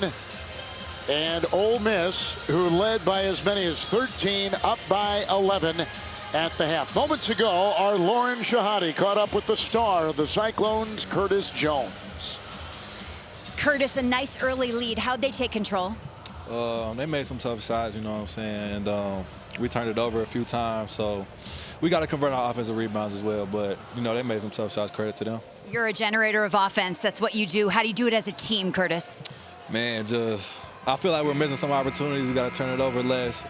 And Ole Miss, who led by as many as 13, up by 11 at the half. Moments ago, our Lauren Shahadi caught up with the star of the Cyclones, Curtis Jones. Curtis, a nice early lead. How'd they take control? They made some tough shots, you know what I'm saying, and we turned it over a few times, so we got to convert our offensive rebounds as well, but, you know, they made some tough shots. Credit to them. You're a generator of offense. That's what you do. How do you do it as a team, Curtis? Man, I feel like we're missing some opportunities. We got to turn it over less.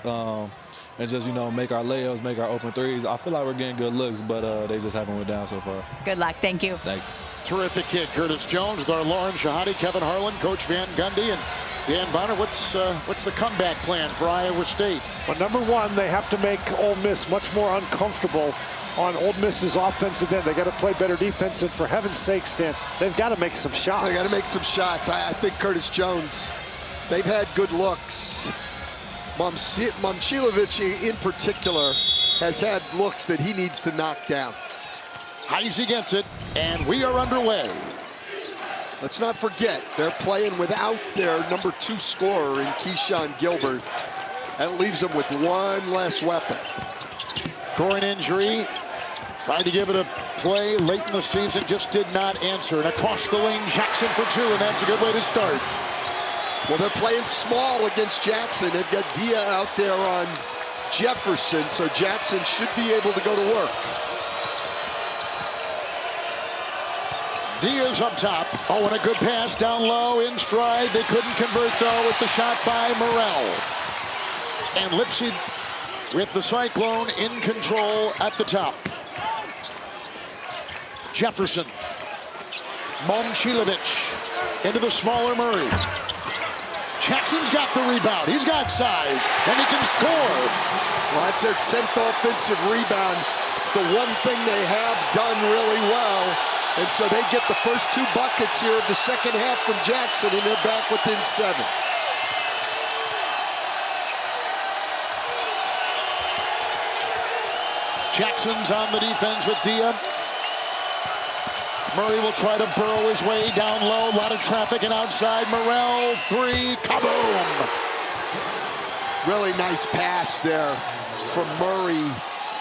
and just, you know, make our layups, make our open threes. I feel like we're getting good looks, but they just haven't went down so far. Good luck. Thank you. Thank you. Terrific kid, Curtis Jones, with our Lauren Shahadi, Kevin Harlan, Coach Van Gundy, and Dan Bonner. What's the comeback plan for Iowa State? Well, number one, they have to make Ole Miss much more uncomfortable on Ole Miss's offensive end. They got to play better defense, and for heaven's sake, Stan, they've got to make some shots. They got to make some shots. I think Curtis Jones, they've had good looks. Momcilovic in particular has had looks that he needs to knock down. Heisey gets it, and we are underway. Let's not forget, they're playing without their number 2 scorer in Keyshawn Gilbert. That leaves them with one less weapon. Groin injury. Tried to give it a play late in the season, just did not answer. And across the lane, Jackson for 2, and that's a good way to start. Well, they're playing small against Jackson. They've got Dia out there on Jefferson, so Jackson should be able to go to work. Diaz up top. Oh, and a good pass down low in stride. They couldn't convert, though, with the shot by Morrell. And Lipsy with the Cyclone in control at the top. Jefferson. Momcilovic into the smaller Murray. Jackson's got the rebound. He's got size, and he can score. Well, that's their 10th offensive rebound. It's the one thing they have done really well. And so they get the first 2 buckets here of the second half from Jackson, and they're back within 7. Jackson's on the defense with Dia. Murray will try to burrow his way down low. A lot of traffic and outside. Morrell, 3, kaboom! Really nice pass there from Murray.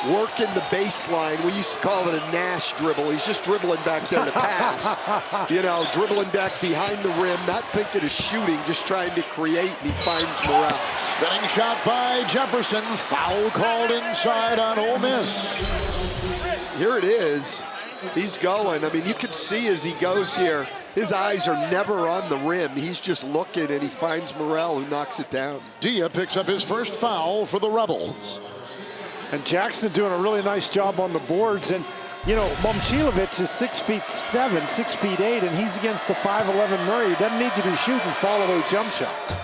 Working the baseline. We used to call it a Nash dribble. He's just dribbling back there to pass. You know, dribbling back behind the rim, not thinking of shooting, just trying to create, and he finds Morrell. Spinning shot by Jefferson. Foul called inside on Ole Miss. Here it is. He's going. I mean, you can see as he goes here, his eyes are never on the rim. He's just looking, and he finds Morrell, who knocks it down. Dia picks up his first foul for the Rebels. And Jackson doing a really nice job on the boards. And, you know, Momcilovic is 6'7", 6'8", and he's against the 5'11" Murray. He doesn't need to be shooting fall-away jump shots.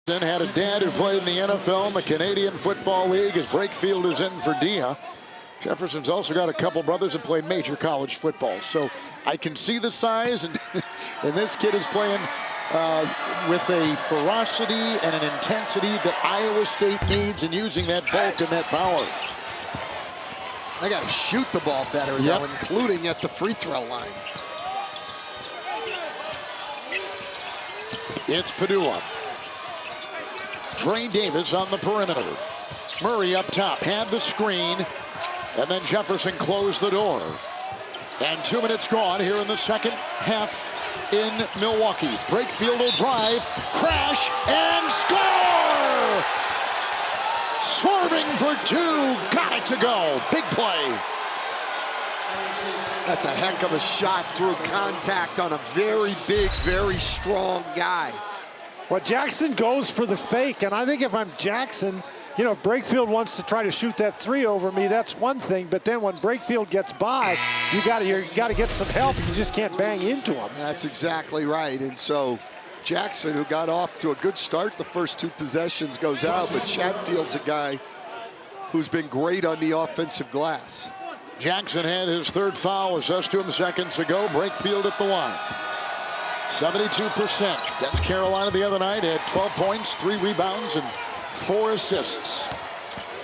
Had a dad who played in the NFL and the Canadian Football League as Brakefield is in for Dia. Jefferson's also got a couple brothers that play major college football. So I can see the size, and, and this kid is playing with a ferocity and an intensity that Iowa State needs, and using that bulk and that power. They got to shoot the ball better, though, including at the free throw line. It's Padula. Dre Davis on the perimeter. Murray up top, had the screen, and then Jefferson closed the door. And 2 minutes gone here in the second half in Milwaukee. Brakefield will drive, crash, and score! Swerving for 2, got it to go. Big play. That's a heck of a shot through contact on a very big, very strong guy. Well, Jackson goes for the fake, and I think if I'm Jackson, you know, if Brakefield wants to try to shoot that 3 over me, that's one thing. But then when Brakefield gets by, you got to get some help. You just can't bang into him. That's exactly right. And so Jackson, who got off to a good start the first 2 possessions, goes out. But Chatfield's a guy who's been great on the offensive glass. Jackson had his 3rd foul assessed to him seconds ago. Brakefield at the line. 72%. Against Carolina the other night, had 12 points, 3 rebounds, and 4 assists.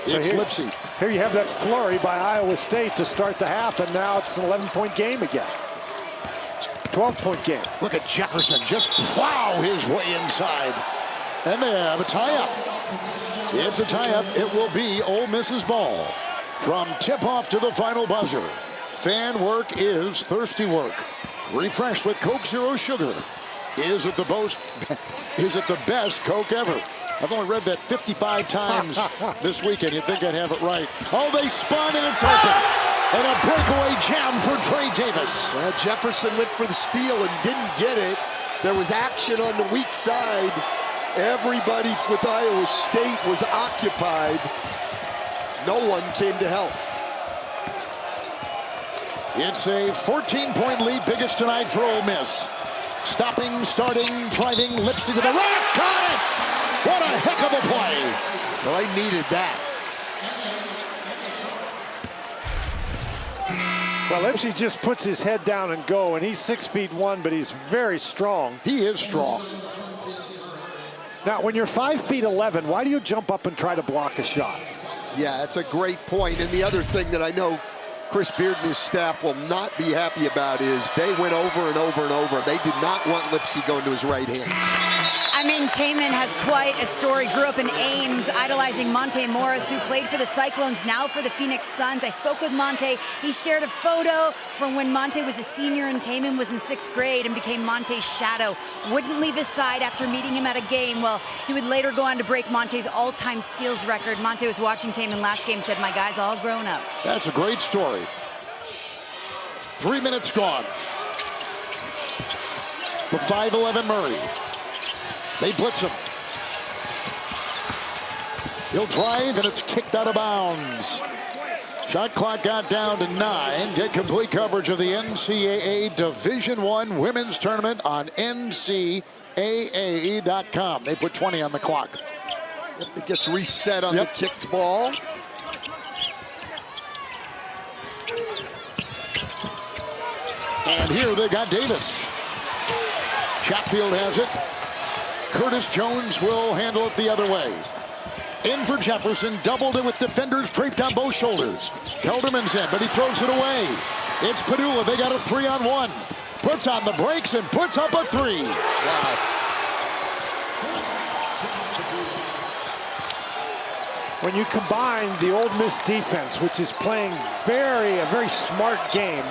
It's Lipsy. Here you have that flurry by Iowa State to start the half, and now it's an 11-point game again. 12-point game. Look at Jefferson just plow his way inside. And they have a tie-up. It's a tie-up. It will be Ole Miss's ball. From tip-off to the final buzzer. Fan work is thirsty work. Refreshed with Coke Zero Sugar. Is it the best Coke ever? I've only read that 55 times this weekend. You'd think I'd have it right. Oh, they spun, and it's open. And a breakaway jam for Dre Davis. Well, Jefferson went for the steal and didn't get it. There was action on the weak side, Everybody with Iowa State was occupied. No one came to help. It's a 14-point lead, biggest tonight for Ole Miss. Stopping, starting, driving, Lipsy to the rack, got it! What a heck of a play! Well, they needed that. Well, Lipsy just puts his head down and go, and he's 6'1", but he's very strong. He is strong. Now, when you're 5'11", why do you jump up and try to block a shot? Yeah, that's a great point. And the other thing that I know Chris Beard and his staff will not be happy about is they went over and over and over. They did not want Lipsy going to his right hand. I mean, Taman has quite a story. Grew up in Ames, idolizing Monte Morris, who played for the Cyclones, now for the Phoenix Suns. I spoke with Monte. He shared a photo from when Monte was a senior and Taman was in 6th grade and became Monte's shadow. Wouldn't leave his side after meeting him at a game. Well, he would later go on to break Monte's all-time steals record. Monte was watching Taman last game, said, "My guy's all grown up." That's a great story. 3 minutes gone. The 5'11" Murray. They blitz him. He'll drive, and it's kicked out of bounds. Shot clock got down to 9. Get complete coverage of the NCAA Division I Women's Tournament on NCAA.com. They put 20 on the clock. It gets reset on the kicked ball. And here they got Davis. Chatfield has it. Curtis Jones will handle it the other way. In for Jefferson, doubled it with defenders draped on both shoulders. Kelderman's in, but he throws it away. It's Padula, they got a 3-on-1. Puts on the brakes and puts up a 3. Wow. When you combine the Ole Miss defense, which is playing a very smart game,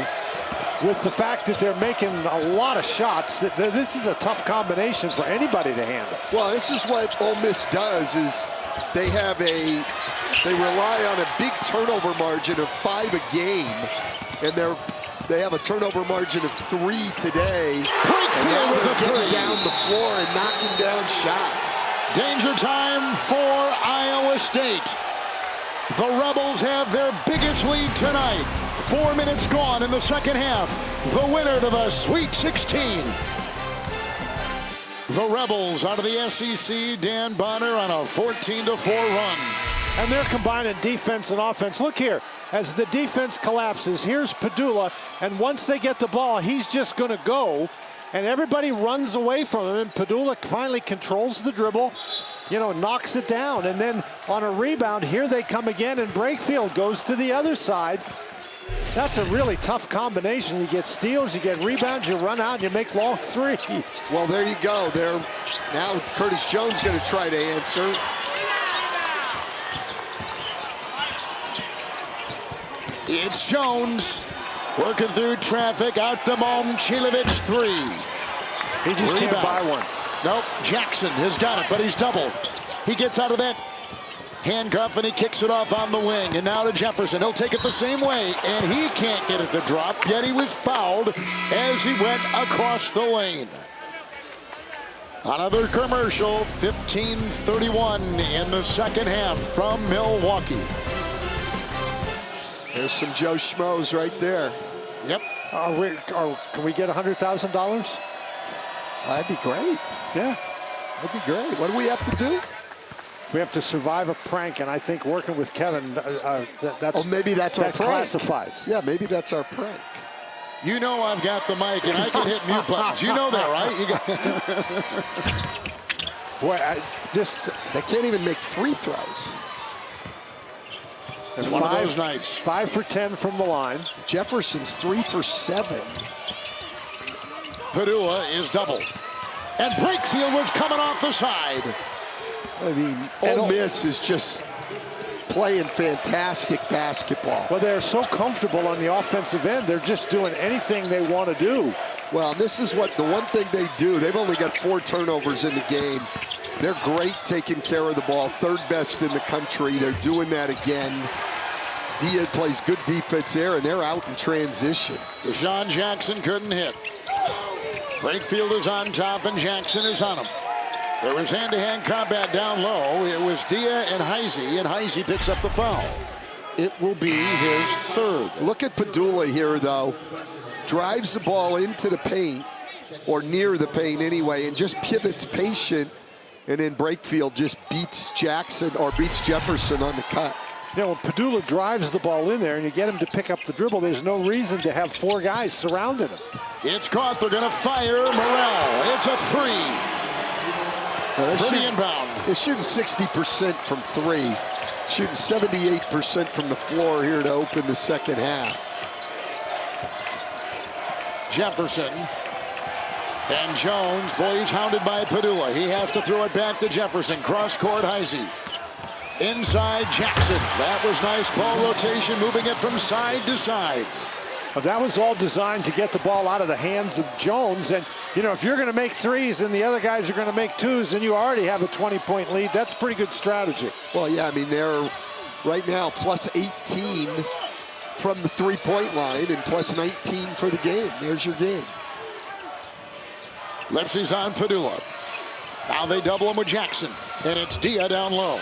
with the fact that they're making a lot of shots, this is a tough combination for anybody to handle. Well, this is what Ole Miss does is they rely on a big turnover margin of 5 a game, and they have a turnover margin of 3 today. Breakfield with a 3 down the floor and knocking down shots. Danger time for Iowa State. The Rebels have their biggest lead tonight. 4 minutes gone in the second half. The winner to the Sweet 16. The Rebels out of the SEC, Dan Bonner on a 14-4 run. And they're combining defense and offense. Look here, as the defense collapses, here's Padula, and once they get the ball, he's just going to go, and everybody runs away from him, and Padula finally controls the dribble, knocks it down, and then on a rebound, here they come again, and Breakfield goes to the other side. That's a really tough combination. You get steals, you get rebounds, you run out, and you make long threes. Well, there you go. Now Curtis Jones going to try to answer. It's Jones working through traffic. Out to Momcilovic, 3. He just can't buy one. Nope, Jackson has got it, but he's doubled. He gets out of that handcuff and he kicks it off on the wing. And now to Jefferson. He'll take it the same way, and he can't get it to drop, yet he was fouled as he went across the lane. Another commercial, 15:31 in the second half from Milwaukee. There's some Joe Schmoes right there. Yep. Can we get $100,000? That'd be great. Yeah. That'd be great. What do we have to do? We have to survive a prank, and I think working with Kevin, maybe that's our prank. Classifies. Yeah, maybe that's our prank. You know I've got the mic, and I can hit mute buttons. You know that, right? Boy, they can't even make free throws. It's one of those nights. 5 for 10 from the line. Jefferson's 3 for 7. Padula is doubled. And Breakfield was coming off the side. I mean, Ole Miss is just playing fantastic basketball. Well, they're so comfortable on the offensive end. They're just doing anything they want to do. Well, this is the one thing they do. They've only got 4 turnovers in the game. They're great taking care of the ball. 3rd best in the country. They're doing that again. Dia plays good defense there, and they're out in transition. Deshaun Jackson couldn't hit. Breakfield is on top, and Jackson is on him. There was hand-to-hand combat down low. It was Dia and Heisey picks up the foul. It will be his third. Look at Padula here, though. Drives the ball into the paint, or near the paint anyway, and just pivots patient, and then Brakefield just beats Jackson or beats Jefferson on the cut. You know, when Padula drives the ball in there and you get him to pick up the dribble, there's no reason to have 4 guys surrounding him. It's caught. They're going to fire Morrell. It's a 3. For the inbound. They're shooting 60% from 3. Shooting 78% from the floor here to open the second half. Jefferson. And Jones. Boy, he's hounded by Padula. He has to throw it back to Jefferson. Cross-court, Heisey. Inside Jackson. That was nice ball rotation, moving it from side to side. Well, that was all designed to get the ball out of the hands of Jones. And, you know, if you're going to make 3s and the other guys are going to make 2s, and you already have a 20-point lead, that's pretty good strategy. Well, yeah, I mean, they're right now plus 18 from the three-point line and plus 19 for the game. There's your game. Lipsy's on Padula. Now they double him with Jackson. And it's Dia down low.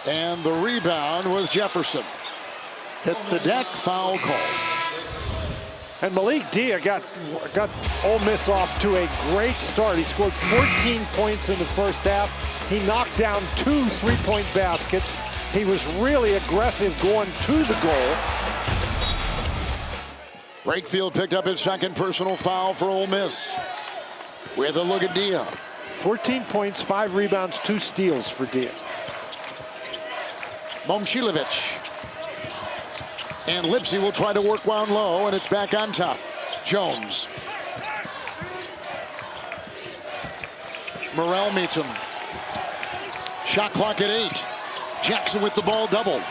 And the rebound was Jefferson. Hit the deck, foul call. And Malik Dia got Ole Miss off to a great start. He scored 14 points in the first half. He knocked down 2 3-point baskets. He was really aggressive going to the goal. Brakefield picked up his second personal foul for Ole Miss. With a look at Dia. 14 points, 5 rebounds, 2 steals for Dia. Momcilovic. And Lipsy will try to work wound low, and it's back on top. Jones. Morrell meets him. Shot clock at 8. Jackson with the ball doubled.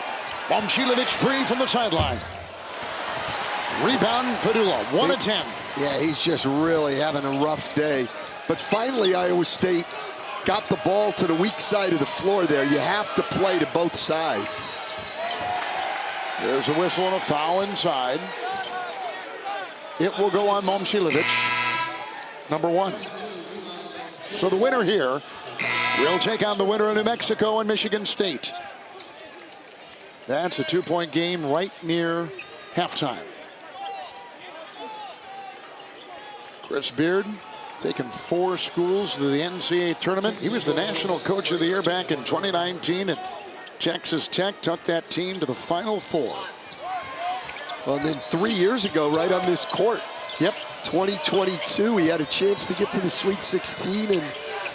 Momcilovic free from the sideline. Rebound, Padula, 1 of 10. Yeah, he's just really having a rough day. But finally, Iowa State got the ball to the weak side of the floor there. You have to play to both sides. There's a whistle and a foul inside. It will go on Momcilovic, number 1. So the winner here will take on the winner of New Mexico and Michigan State. That's a 2-point game right near halftime. Chris Beard taking 4 schools to the NCAA tournament. He was the National Coach of the Year back in 2019 at Texas Tech, took that team to the Final Four. Well, and then 3 years ago, right on this court. Yep. 2022, he had a chance to get to the Sweet 16 and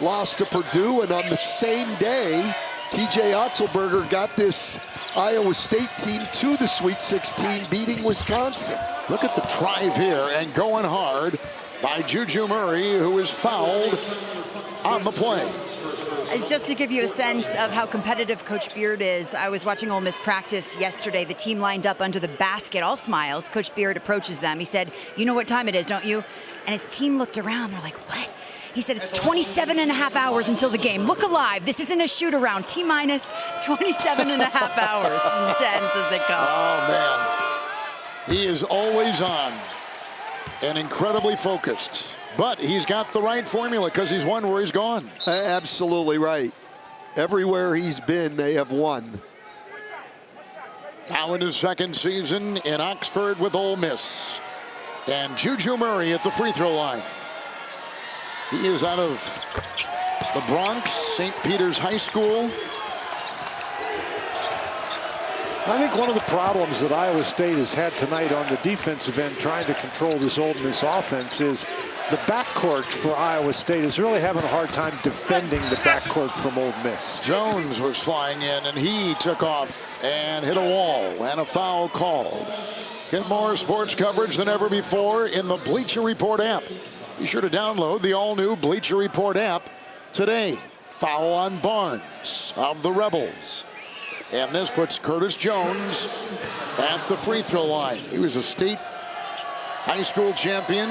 lost to Purdue. And on the same day, TJ Otzelberger got this Iowa State team to the Sweet 16, beating Wisconsin. Look at the drive here and going hard by Juju Murray, who was fouled on the play. Just to give you a sense of how competitive Coach Beard is, I was watching Ole Miss practice yesterday. The team lined up under the basket, all smiles. Coach Beard approaches them. He said, "You know what time it is, don't you?" And his team looked around. They're like, "What?" He said, "It's 27 and a half hours until the game. Look alive. This isn't a shoot-around. T-minus 27 and a half hours." Intense as they come. Oh, man. He is always on and incredibly focused. But he's got the right formula because he's won where he's gone. Absolutely right. Everywhere he's been, they have won. Now in his second season in Oxford with Ole Miss. And Juju Murray at the free throw line. He is out of the Bronx, St. Peter's High School. I think one of the problems that Iowa State has had tonight on the defensive end trying to control this Ole Miss offense is the backcourt for Iowa State is really having a hard time defending the backcourt from Ole Miss. Jones was flying in, and he took off and hit a wall, and a foul called. Get more sports coverage than ever before in the Bleacher Report app. Be sure to download the all-new Bleacher Report app today. Foul on Barnes of the Rebels. And this puts Curtis Jones at the free throw line. He was a state high school champion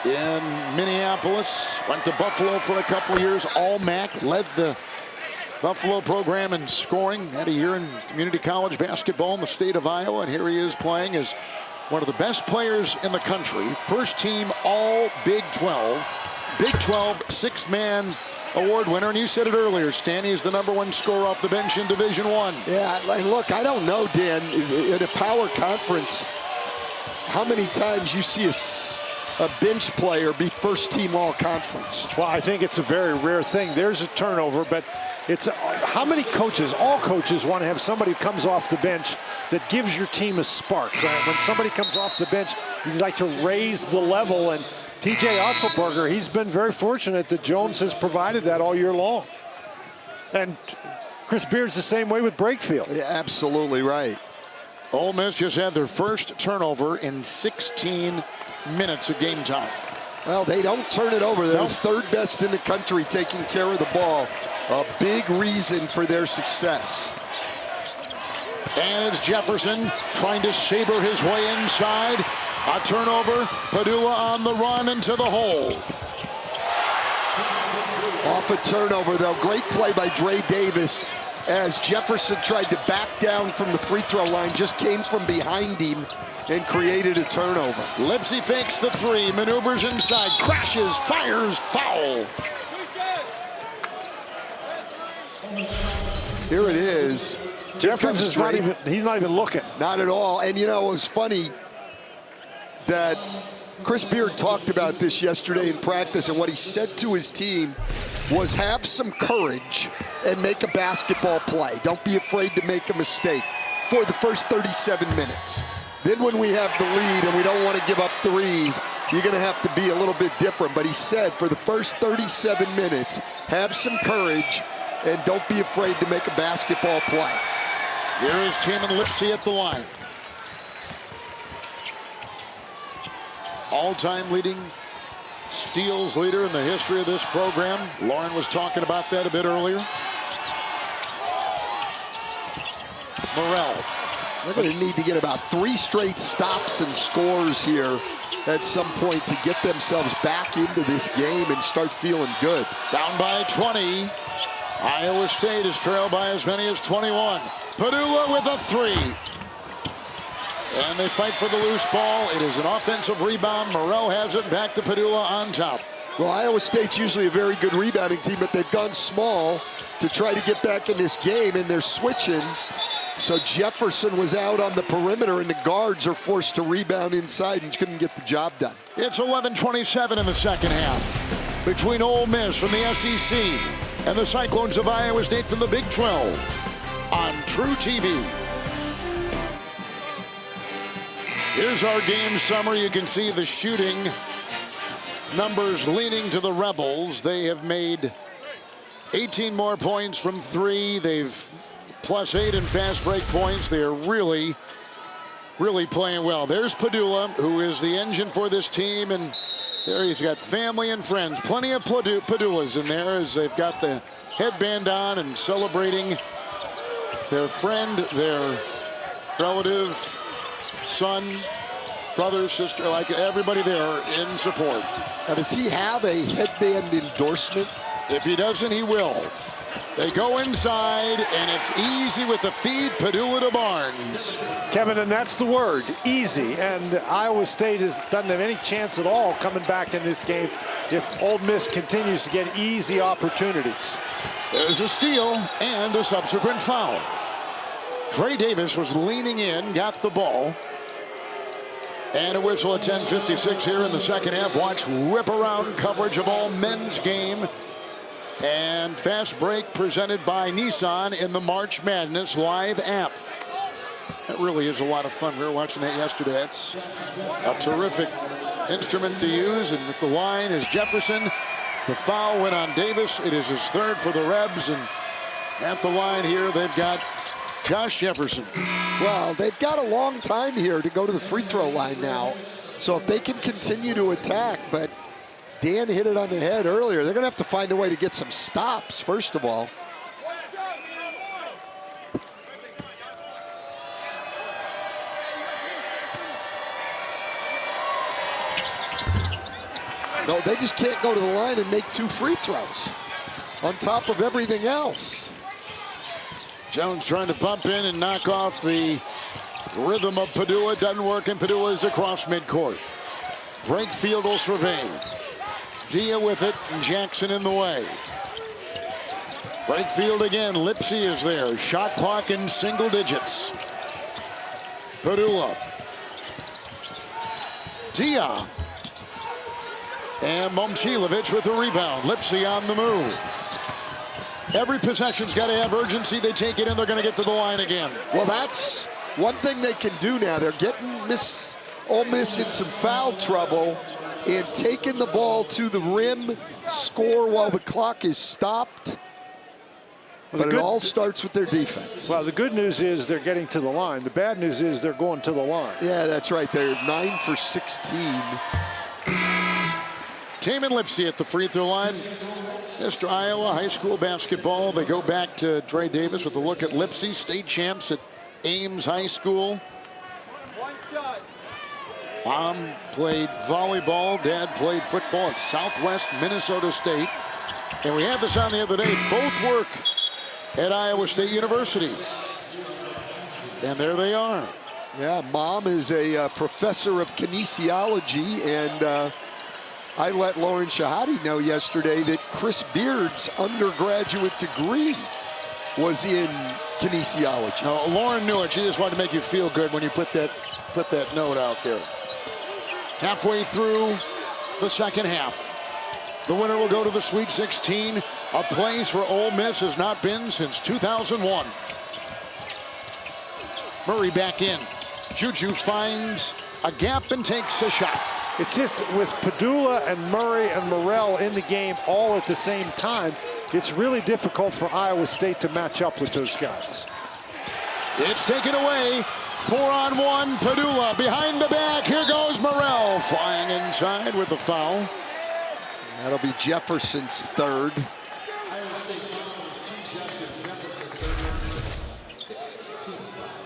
in Minneapolis. Went to Buffalo for a couple of years. All-MAC, led the Buffalo program in scoring. Had a year in community college basketball in the state of Iowa. And here he is playing as one of the best players in the country. First team all Big 12. Big 12 six-man award winner, and you said it earlier, Stan, he's the #1 scorer off the bench in Division I. Yeah, and look, I don't know, Dan, in a power conference, how many times you see a bench player be first team all conference. Well, I think it's a very rare thing. There's a turnover, but it's how many coaches, all coaches want to have somebody who comes off the bench that gives your team a spark. When somebody comes off the bench, you like to raise the level, and TJ Otzelberger, he's been very fortunate that Jones has provided that all year long. And Chris Beard's the same way with Brakefield. Yeah, absolutely right. Ole Miss just had their first turnover in 16 minutes of game time. Well, they don't turn it over. They're third best in the country taking care of the ball. A big reason for their success. And it's Jefferson trying to saber his way inside. A turnover. Padula on the run into the hole. Off a turnover, though. Great play by Dre Davis as Jefferson tried to back down from the free throw line. Just came from behind him and created a turnover. Lipsy fakes the three, maneuvers inside, crashes, fires, foul. Here it is. Jefferson's he's not even looking. Not at all. And you know, it was funny that Chris Beard talked about this yesterday in practice, and what he said to his team was have some courage and make a basketball play. Don't be afraid to make a mistake for the first 37 minutes. Then when we have the lead and we don't want to give up threes, you're going to have to be a little bit different. But he said for the first 37 minutes, have some courage and don't be afraid to make a basketball play. Here is Tim and Lipsy at the line. All-time leading steals leader in the history of this program. Lauren was talking about that a bit earlier. Morrell. They're going to need to get about 3 straight stops and scores here at some point to get themselves back into this game and start feeling good. Down by 20. Iowa State is trailed by as many as 21. Padula with a 3. And they fight for the loose ball. It is an offensive rebound. Morrell has it back to Padula on top. Well, Iowa State's usually a very good rebounding team, but they've gone small to try to get back in this game, and they're switching. So Jefferson was out on the perimeter, and the guards are forced to rebound inside and couldn't get the job done. It's 11:27 in the second half between Ole Miss from the SEC and the Cyclones of Iowa State from the Big 12 on True TV. Here's our game summary. You can see the shooting numbers leaning to the Rebels. They have made 18 more points from 3. They've +8 in fast break points. They are really playing well. There's Padula, who is the engine for this team, and there he's got family and friends. Plenty of Padulas in there as they've got the headband on and celebrating their friend, their relative, son, brother, sister, like everybody there in support. Now, does he have a headband endorsement? If he doesn't, he will. They go inside, and it's easy with the feed, Padula to Barnes. Kevin, and that's the word, easy. And Iowa State doesn't have any chance at all coming back in this game if Ole Miss continues to get easy opportunities. There's a steal and a subsequent foul. Dre Davis was leaning in, got the ball. And a whistle at 10:56 here in the second half. Watch whip-around coverage of all men's game. And fast break presented by Nissan in the March Madness live app. That really is a lot of fun. We were watching that yesterday. It's a terrific instrument to use. And at the line is Jefferson. The foul went on Davis. It is his 3rd for the Rebs. And at the line here, they've got Josh Jefferson. Well, they've got a long time here to go to the free throw line now. So if they can continue to attack, but Dan hit it on the head earlier, they're going to have to find a way to get some stops, first of all. No, they just can't go to the line and make 2 free throws on top of everything else. Jones trying to bump in and knock off the rhythm of Padula. Doesn't work, and Padula is across midcourt. Brakefield will survey. Dia with it, and Jackson in the way. Right field again. Lipsy is there. Shot clock in single digits. Padula. Dia. And Momcilovic with a rebound. Lipsy on the move. Every possession's got to have urgency. They take it in, they're going to get to the line again. Well, that's one thing they can do now. They're getting Ole Miss in some foul trouble and taking the ball to the rim, score while the clock is stopped. But it all starts with their defense. Well, the good news is they're getting to the line. The bad news is they're going to the line. Yeah, that's right. They're 9 for 16. Taman Lipsy at the free throw line. Mr. Iowa high school basketball. They go back to Dre Davis with a look at Lipsy, state champs at Ames High School. Mom played volleyball. Dad played football at Southwest Minnesota State. And we had this on the other day. Both work at Iowa State University. And there they are. Yeah, Mom is a professor of kinesiology, and I let Lauren Shahadi know yesterday that Chris Beard's undergraduate degree was in kinesiology. No, Lauren knew it. She just wanted to make you feel good when you put that note out there. Halfway through the second half. The winner will go to the Sweet 16, a place where Ole Miss has not been since 2001. Murray back in. Juju finds a gap and takes a shot. It's just with Padula and Murray and Morrell in the game all at the same time, it's really difficult for Iowa State to match up with those guys. It's taken away. 4-on-1. Padula behind the back. Here goes Morrell flying inside with the foul. That'll be Jefferson's third.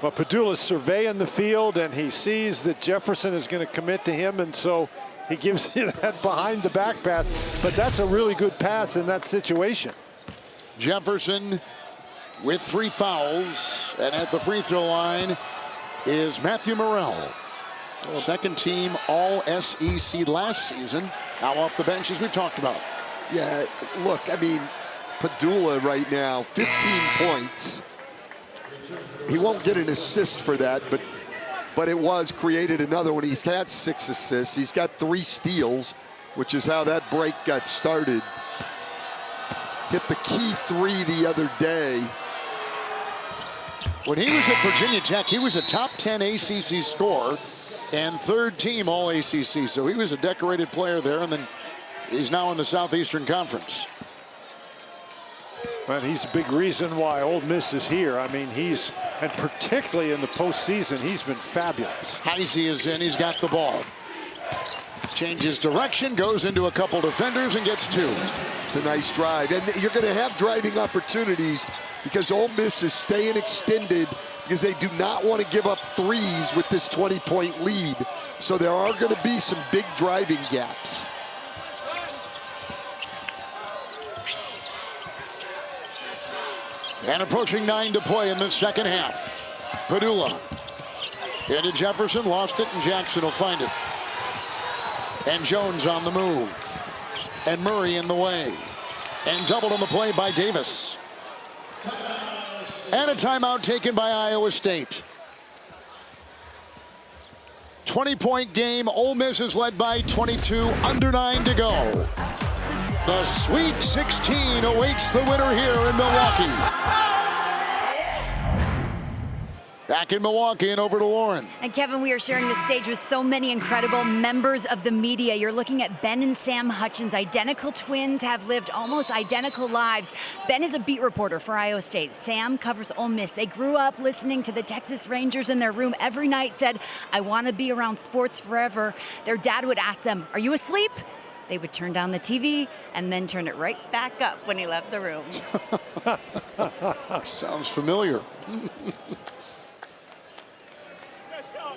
Well, Padula's surveying the field, and he sees that Jefferson is going to commit to him, and so he gives you that behind-the-back pass. But that's a really good pass in that situation. Jefferson with 3 fouls, and at the free throw line is Matthew Morrell. Second team All-SEC last season. Now off the bench, as we've talked about. Yeah, look, I mean, Padula right now, 15 points. He won't get an assist for that, but it was created another one. He's had 6 assists. He's got 3 steals, which is how that break got started. Hit the key 3 the other day. When he was at Virginia Tech, he was a top 10 ACC scorer and 3rd team All-ACC. So he was a decorated player there, and then he's now in the Southeastern Conference. And he's a big reason why Ole Miss is here. I mean, and particularly in the postseason, he's been fabulous. Heisey is in, he's got the ball. Changes direction, goes into a couple defenders and gets 2. It's a nice drive. And you're going to have driving opportunities because Ole Miss is staying extended because they do not want to give up threes with this 20-point lead. So there are going to be some big driving gaps. And approaching 9 to play in the second half. Padula into Jefferson, lost it, and Jackson will find it. And Jones on the move. And Murray in the way. And doubled on the play by Davis. And a timeout taken by Iowa State. 20-point game. Ole Miss is led by 22, under 9 to go. The Sweet 16 awaits the winner here in Milwaukee. Back in Milwaukee and over to Lauren. And Kevin, we are sharing the stage with so many incredible members of the media. You're looking at Ben and Sam Hutchins, identical twins, have lived almost identical lives. Ben is a beat reporter for Iowa State. Sam covers Ole Miss. They grew up listening to the Texas Rangers in their room every night, said, I want to be around sports forever. Their dad would ask them, are you asleep? They would turn down the TV and then turn it right back up when he left the room. Sounds familiar.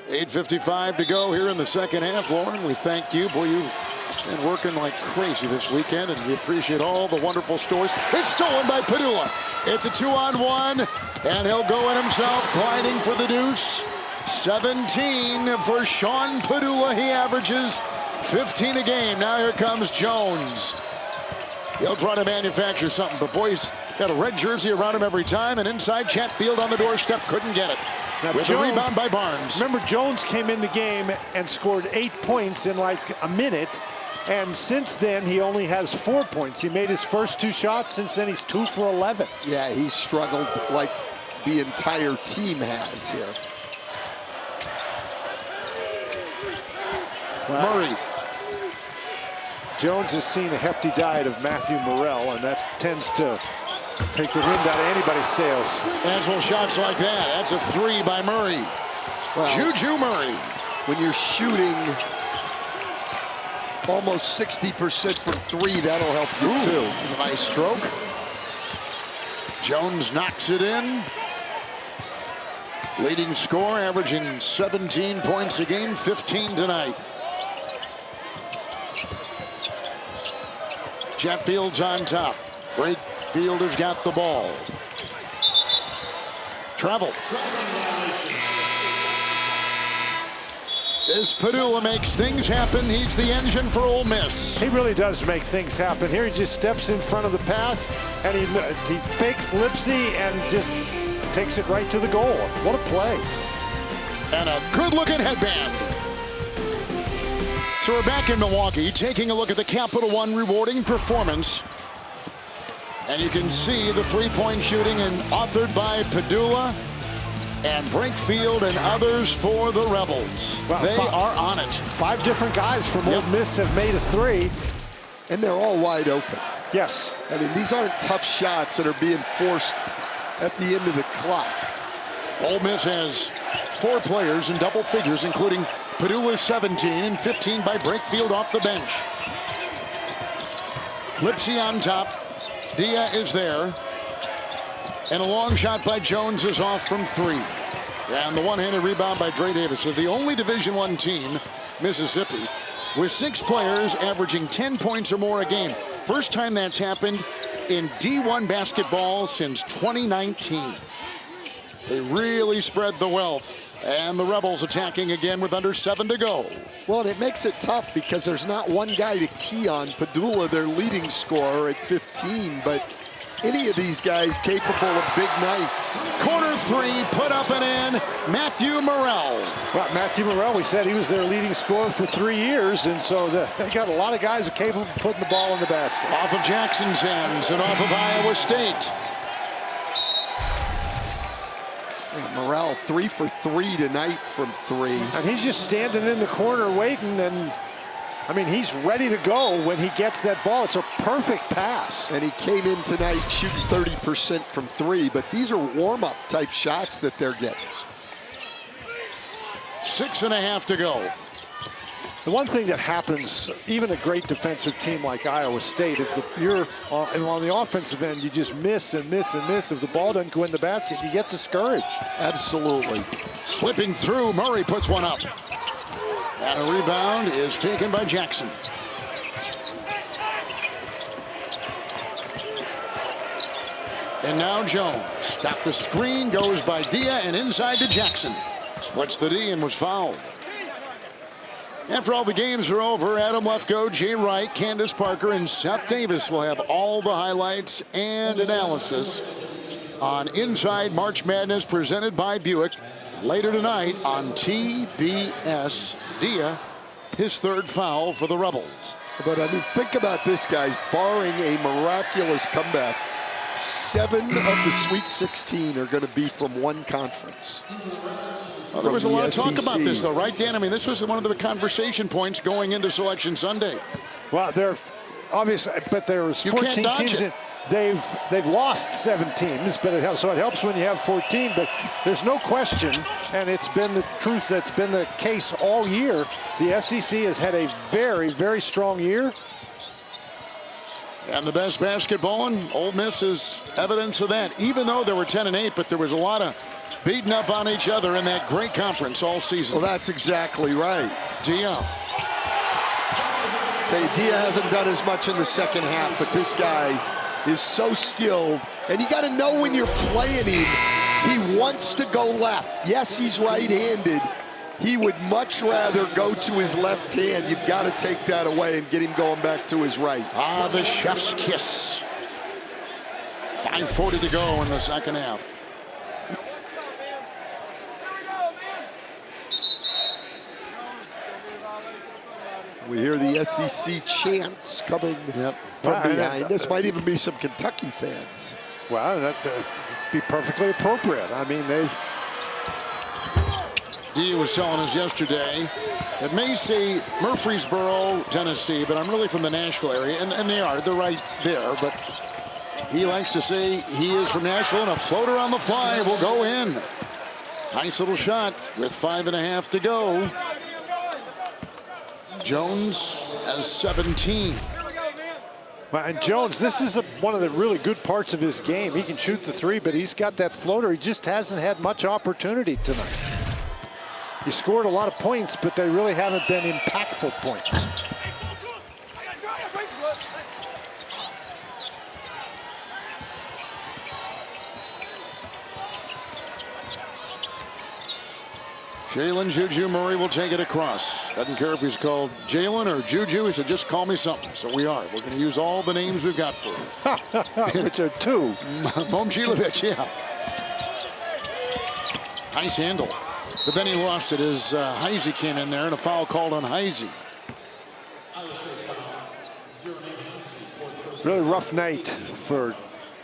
8:55 to go here in the second half. Lauren, we thank you. Boy, you've been working like crazy this weekend, and we appreciate all the wonderful stories. It's stolen by Padula. It's a 2-on-1, and he'll go in himself, gliding for the deuce. 17 for Sean Padula. He averages 15 a game. Now here comes Jones. He'll try to manufacture something, but boys, Got a red jersey around him every time, and inside Chatfield on the doorstep, couldn't get it. Now, with a rebound by Barnes. Remember, Jones came in the game and scored 8 points in like a minute, and since then he only has 4 points. He made his first 2 shots. Since then he's 2 for 11. Yeah, he's struggled like the entire team has here. Well, Murray. Jones has seen a hefty diet of Matthew Morrell, and that tends to take the wind out of anybody's sails. Actual shots like that. That's a 3 by Murray. Well, Juju Murray. when you're shooting almost 60% from 3, that'll help you too. A nice stroke. Jones knocks it in. Leading scorer, averaging 17 points a game, 15 tonight. Chatfield's on top. Brakefield has got the ball. Travel. As Padula makes things happen, he's the engine for Ole Miss. He really does make things happen. Here he just steps in front of the pass, and he fakes Lipsy and just takes it right to the goal. What a play. And a good-looking headband. So we're back in Milwaukee, taking a look at the Capital One rewarding performance. And you can see the three-point shooting and authored by Padula and Brakefield and others for the Rebels. Well, they are on it. 5 different guys from Ole Miss have made a 3. And they're all wide open. Yes. I mean, these aren't tough shots that are being forced at the end of the clock. Ole Miss has 4 players in double figures, including Padula 17 and 15 by Brakefield off the bench. Lipsy on top. Dia is there. And a long shot by Jones is off from 3. And the one-handed rebound by Dre Davis. So the only Division I team, Mississippi, with 6 players averaging 10 points or more a game. First time that's happened in D1 basketball since 2019. They really spread the wealth. And the Rebels attacking again with under 7 to go. Well, and it makes it tough because there's not one guy to key on. Padula, their leading scorer at 15, but any of these guys capable of big nights. Corner 3, put up and in, Matthew Morrell. Well, Matthew Morrell, we said he was their leading scorer for 3 years, and so they got a lot of guys capable of putting the ball in the basket. Off of Jackson's hands and off of Iowa State. Morrell 3 for 3 tonight from 3. And he's just standing in the corner waiting, and I mean, he's ready to go when he gets that ball. It's a perfect pass. And he came in tonight shooting 30% from 3, but these are warm-up type shots that they're getting. 6.5 to go. The one thing that happens, even a great defensive team like Iowa State, if you're on the offensive end, you just miss and miss and miss. If the ball doesn't go in the basket, you get discouraged. Absolutely. Slipping through, Murray puts one up. And a rebound is taken by Jackson. And now Jones got the screen, goes by Dia and inside to Jackson. Splits the D and was fouled. After all the games are over, Adam Lefkoe, Jay Wright, Candace Parker, and Seth Davis will have all the highlights and analysis on Inside March Madness presented by Buick later tonight on TBS. Dia, his 3rd foul for the Rebels. But I mean, think about this, guys. Barring a miraculous comeback, 7 of the Sweet 16 are going to be from one conference. Well, there was a lot of talk SEC. about this, though, right, Dan? I mean, this was one of the conversation points going into Selection Sunday. Well, they're obvious, but there's 14 teams. They've lost 7 teams, but it helps when you have 14. But there's no question, and it's been the truth that's been the case all year. The SEC has had a very, very strong year. And the best basketball, and Ole Miss is evidence of that. Even though there were 10-8, but there was a lot of beating up on each other in that great conference all season. Well, that's exactly right. Dia. Dia hasn't done as much in the second half, but this guy is so skilled. And you got to know when you're playing him, he wants to go left. Yes, he's right-handed. He would much rather go to his left hand. You've got to take that away and get him going back to his right. Ah, the chef's kiss. 5:40 to go in the second half. We hear the SEC chants coming from behind. This might even be some Kentucky fans. Well, that'd be perfectly appropriate. I mean, Dee was telling us yesterday, it may say Murfreesboro, Tennessee, but I'm really from the Nashville area, and they're right there, but he likes to say he is from Nashville, and a floater on the fly will go in. Nice little shot with 5.5 to go. Jones has 17. And Jones, this is one of the really good parts of his game. He can shoot the three, but he's got that floater. He just hasn't had much opportunity tonight. He scored a lot of points, but they really haven't been impactful points. Jalen Juju Murray will take it across. Doesn't care if he's called Jalen or Juju. He said, just call me something. So we are. We're going to use all the names we've got for him. Which are two. Momcilovic, yeah. Nice handle. But then he lost it as Heisey came in there, and a foul called on Heisey. Really rough night for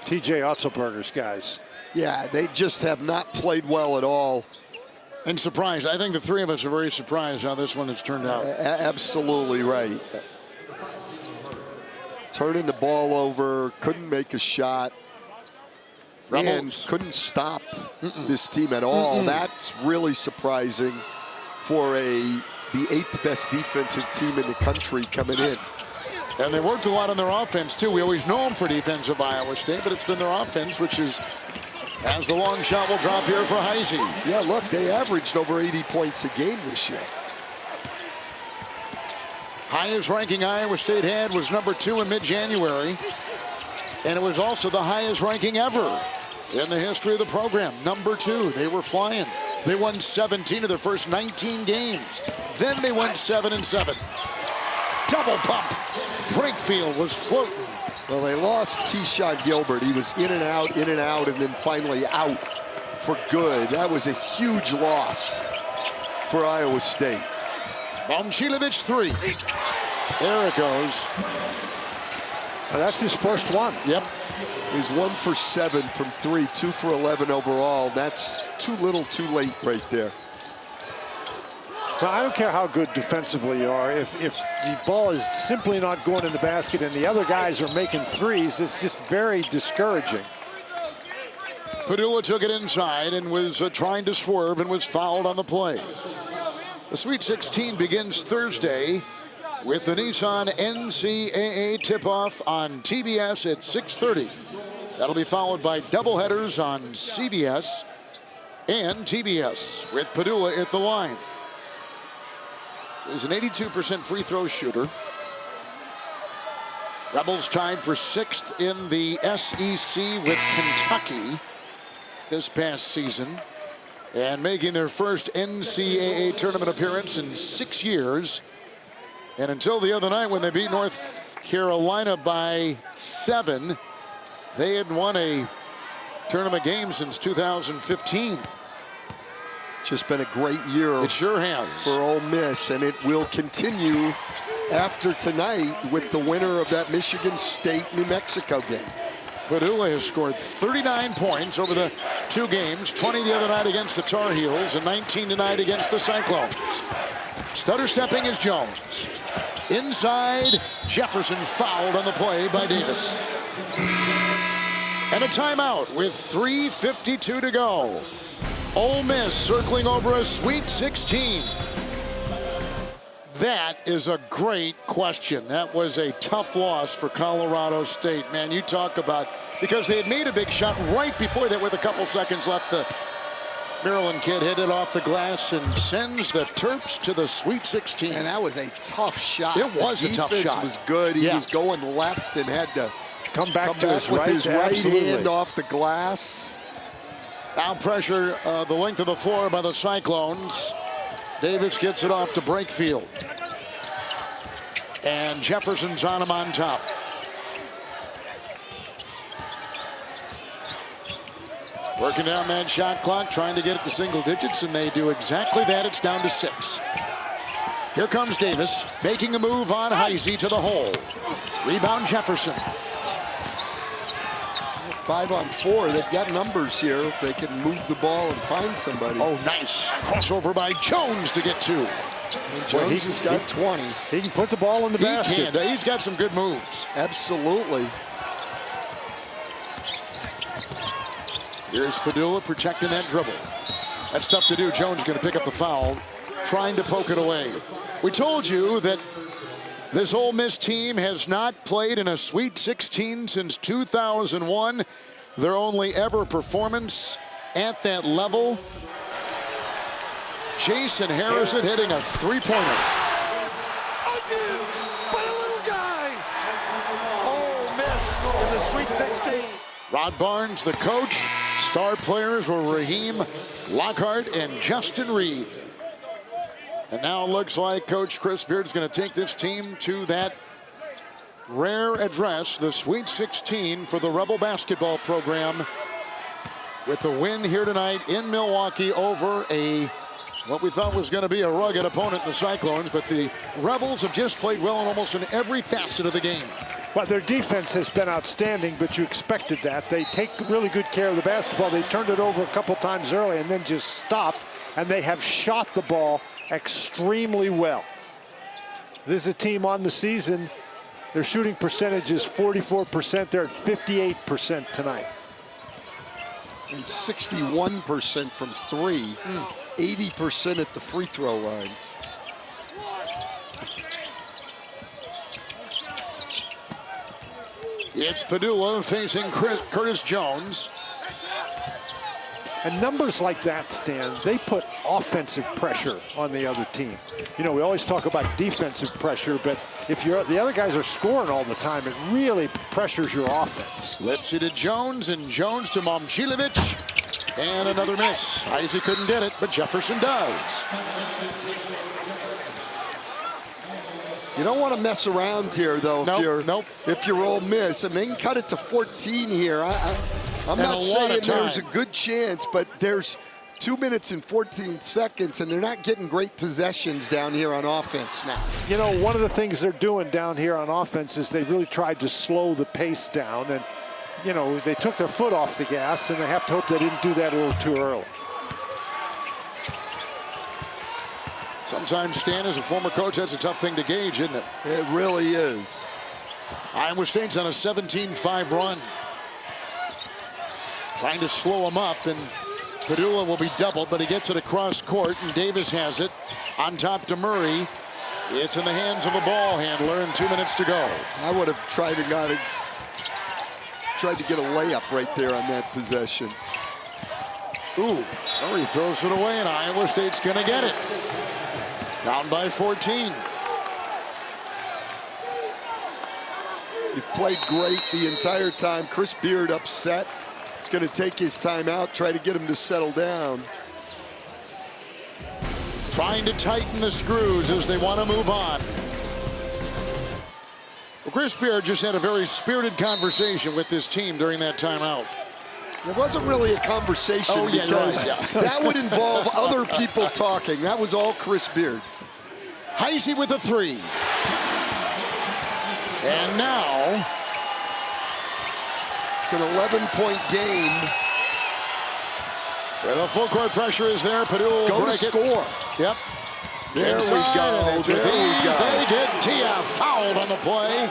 TJ Otzelberger's guys. Yeah, they just have not played well at all. And surprised. I think the three of us are very surprised how this one has turned out. Absolutely right. Turning the ball over, couldn't make a shot. And couldn't stop this team at all. That's really surprising for the 8th best defensive team in the country coming in. And they worked a lot on their offense, too. We always know them for defense of Iowa State, but it's been their offense, which is, as the long shot will drop here for Heisey. Yeah, look, they averaged over 80 points a game this year. Highest ranking Iowa State had was number 2 in mid-January. And it was also the highest ranking ever in the history of the program. Number 2, they were flying. They won 17 of their first 19 games. Then they went 7-7. Double pump. Brakefield was floating. Well, they lost Keyshawn Gilbert. He was in and out, and then finally out for good. That was a huge loss for Iowa State. Momcilovic 3. There it goes. Well, that's his first one. Yep. He's 1 for 7 from 3, 2 for 11 overall. That's too little, too late right there. Well, I don't care how good defensively you are. If the ball is simply not going in the basket and the other guys are making threes, it's just very discouraging. Padula took it inside and was trying to swerve and was fouled on the play. The Sweet 16 begins Thursday with the Nissan NCAA tip-off on TBS at 6:30. That'll be followed by doubleheaders on CBS and TBS with Padula at the line. He's an 82% free throw shooter. Rebels tied for 6th in the SEC with Kentucky this past season, and making their first NCAA tournament appearance in 6 years. And until the other night when they beat North Carolina by 7, they hadn't won a tournament game since 2015. Just been a great year. It sure has. For Ole Miss, and it will continue after tonight with the winner of that Michigan State-New Mexico game. Padula has scored 39 points over the 2 games, 20 the other night against the Tar Heels, and 19 tonight against the Cyclones. Stutter stepping is Jones. Inside, Jefferson fouled on the play by Davis. And a timeout with 3:52 to go. Ole Miss circling over a Sweet 16. That is a great question. That was a tough loss for Colorado State. Man, you talk about, because they had made a big shot right before that with a couple seconds left. The Maryland kid hit it off the glass and sends the Terps to the Sweet 16. And that was a tough shot. It was a tough shot. The defense was good. He was going left and had to come back to his with right, his right hand off the glass. Now pressure the length of the floor by the Cyclones. Davis gets it off to Brakefield. And Jefferson's on him on top. Working down that shot clock, trying to get it to single digits, and they do exactly that. It's down to 6. Here comes Davis, making a move on Heisey to the hole. Rebound Jefferson. 5-on-4, they've got numbers here. If they can move the ball and find somebody. Oh, nice. Crossover by Jones to get 2. Jones has got 20. He can put the ball in the basket. He's got some good moves. Absolutely. Here's Padula protecting that dribble. That's tough to do. Jones going to pick up the foul, trying to poke it away. We told you that this Ole Miss team has not played in a Sweet 16 since 2001. Their only ever performance at that level. Jason Harrison hitting a three-pointer. But a little guy. Ole Miss in the Sweet 16. Rod Barnes, the coach. Star players were Raheem Lockhart and Justin Reed. And now it looks like Coach Chris Beard is going to take this team to that rare address, the Sweet 16 for the Rebel basketball program, with a win here tonight in Milwaukee over what we thought was going to be a rugged opponent in the Cyclones, but the Rebels have just played well in almost in every facet of the game. Well, their defense has been outstanding, but you expected that. They take really good care of the basketball. They turned it over a couple times early and then just stopped, and they have shot the ball extremely well. This is a team on the season. Their shooting percentage is 44%. They're at 58% tonight. And 61% from 3, 80% at the free throw line. It's Padula facing Curtis Jones. And numbers like that, Stan, they put offensive pressure on the other team. You know, we always talk about defensive pressure, but if the other guys are scoring all the time, it really pressures your offense. Lipsy to Jones, and Jones to Momcilovic. And another miss. Heisey couldn't get it, but Jefferson does. You don't want to mess around here, though, if you're Ole Miss. I mean, they can cut it to 14 here. I'm not saying there's a good chance, but there's 2 minutes and 14 seconds, and they're not getting great possessions down here on offense now. You know, one of the things they're doing down here on offense is they've really tried to slow the pace down, and, you know, they took their foot off the gas, and they have to hope they didn't do that a little too early. Sometimes, Stan, as a former coach, that's a tough thing to gauge, isn't it? It really is. Iowa State's on a 17-5 run. Trying to slow him up, and Padula will be doubled, but he gets it across court, and Davis has it on top to Murray. It's in the hands of the ball handler, and 2 minutes to go. I would have tried to get a layup right there on that possession. Ooh, Murray throws it away, and Iowa State's going to get it. Down by 14. You've played great the entire time. Chris Beard upset. He's going to take his time out, try to get him to settle down. Trying to tighten the screws as they want to move on. Well, Chris Beard just had a very spirited conversation with this team during that timeout. It wasn't really a conversation because that would involve other people talking. That was all Chris Beard. Heisey with a 3. And now it's an 11-point game. Where the full court pressure is there, Padula will break score. It. Yep. There we go. There we go. They get Tia fouled on the play.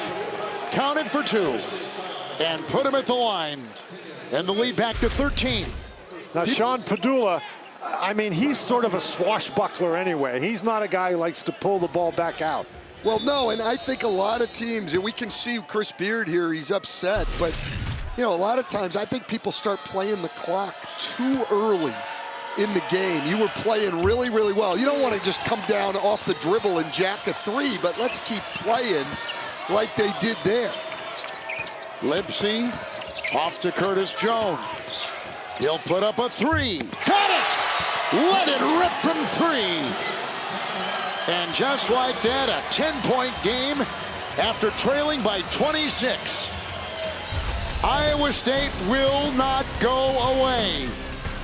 Counted for 2. And put him at the line. And the lead back to 13. Now, Sean Padula, I mean, he's sort of a swashbuckler anyway. He's not a guy who likes to pull the ball back out. Well, no, and I think a lot of teams, and we can see Chris Beard here, he's upset, but, you know, a lot of times I think people start playing the clock too early in the game. You were playing really, really well. You don't want to just come down off the dribble and jack a 3, but let's keep playing like they did there. Lipsy off to Curtis Jones. He'll put up a 3. Got it! Let it rip from 3. And just like that, a 10-point game after trailing by 26. Iowa State will not go away.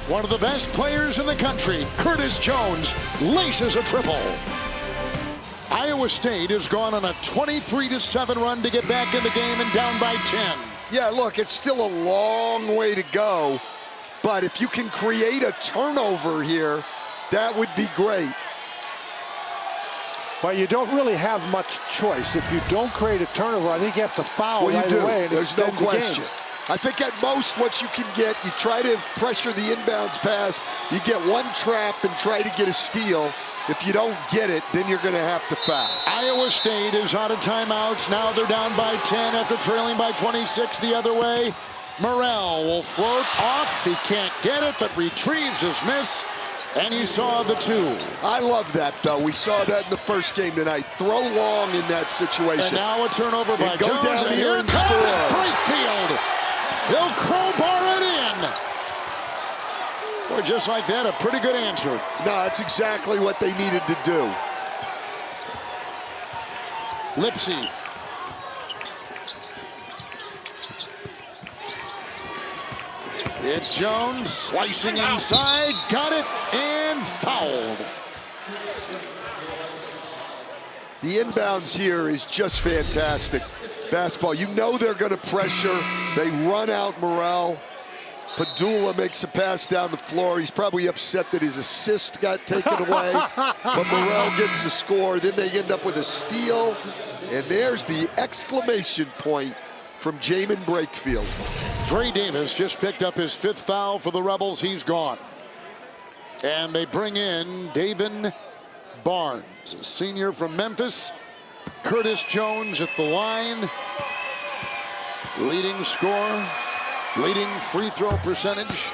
One of the best players in the country, Curtis Jones, laces a triple. Iowa State has gone on a 23-7 run to get back in the game and down by 10. Yeah, look, it's still a long way to go, but if you can create a turnover here, that would be great. Well, you don't really have much choice. If you don't create a turnover, I think you have to foul right away. And there's no extend the question. game. I think at most what you can get, you try to pressure the inbounds pass, you get one trap and try to get a steal. If you don't get it, then you're going to have to foul. Iowa State is out of timeouts. Now they're down by 10 after trailing by 26 the other way. Morrell will float off. He can't get it, but retrieves his miss. And you saw the two. I love that, though. We saw that in the first game tonight. Throw long in that situation. And now a turnover by go Jones. down And here here and comes score. Breakfield. He'll crowbar it in. Boy, just like that, a pretty good answer. No, that's exactly what they needed to do. Lipsy. It's Jones slicing inside, got it, and fouled. The inbounds here is just fantastic. Basketball, you know they're going to pressure. They run out Morrell. Padula makes a pass down the floor. He's probably upset that his assist got taken away. But Morrell gets the score. Then they end up with a steal. And there's the exclamation point from Jamin Breakfield. Dre Davis just picked up his 5th foul for the Rebels. He's gone. And they bring in Davin Barnes, a senior from Memphis. Curtis Jones at the line. Leading scorer, leading free throw percentage.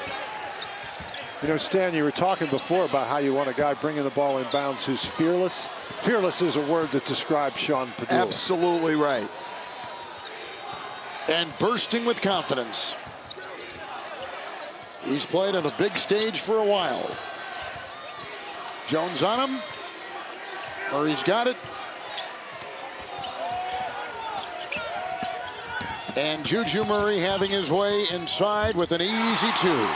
You know, Stan, you were talking before about how you want a guy bringing the ball in bounds who's fearless. Fearless is a word that describes Sean Padula. Absolutely right. And bursting with confidence. He's played on a big stage for a while. Jones on him. Murray's got it. And Juju Murray having his way inside with an easy 2.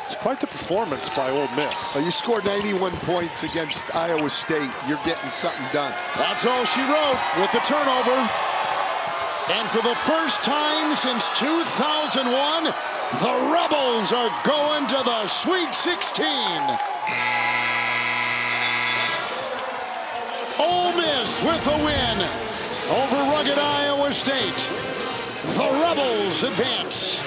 It's quite the performance by Ole Miss. You scored 91 points against Iowa State. You're getting something done. That's all she wrote with the turnover. And for the first time since 2001, the Rebels are going to the Sweet 16. Ole Miss with a win over rugged Iowa State. The Rebels advance.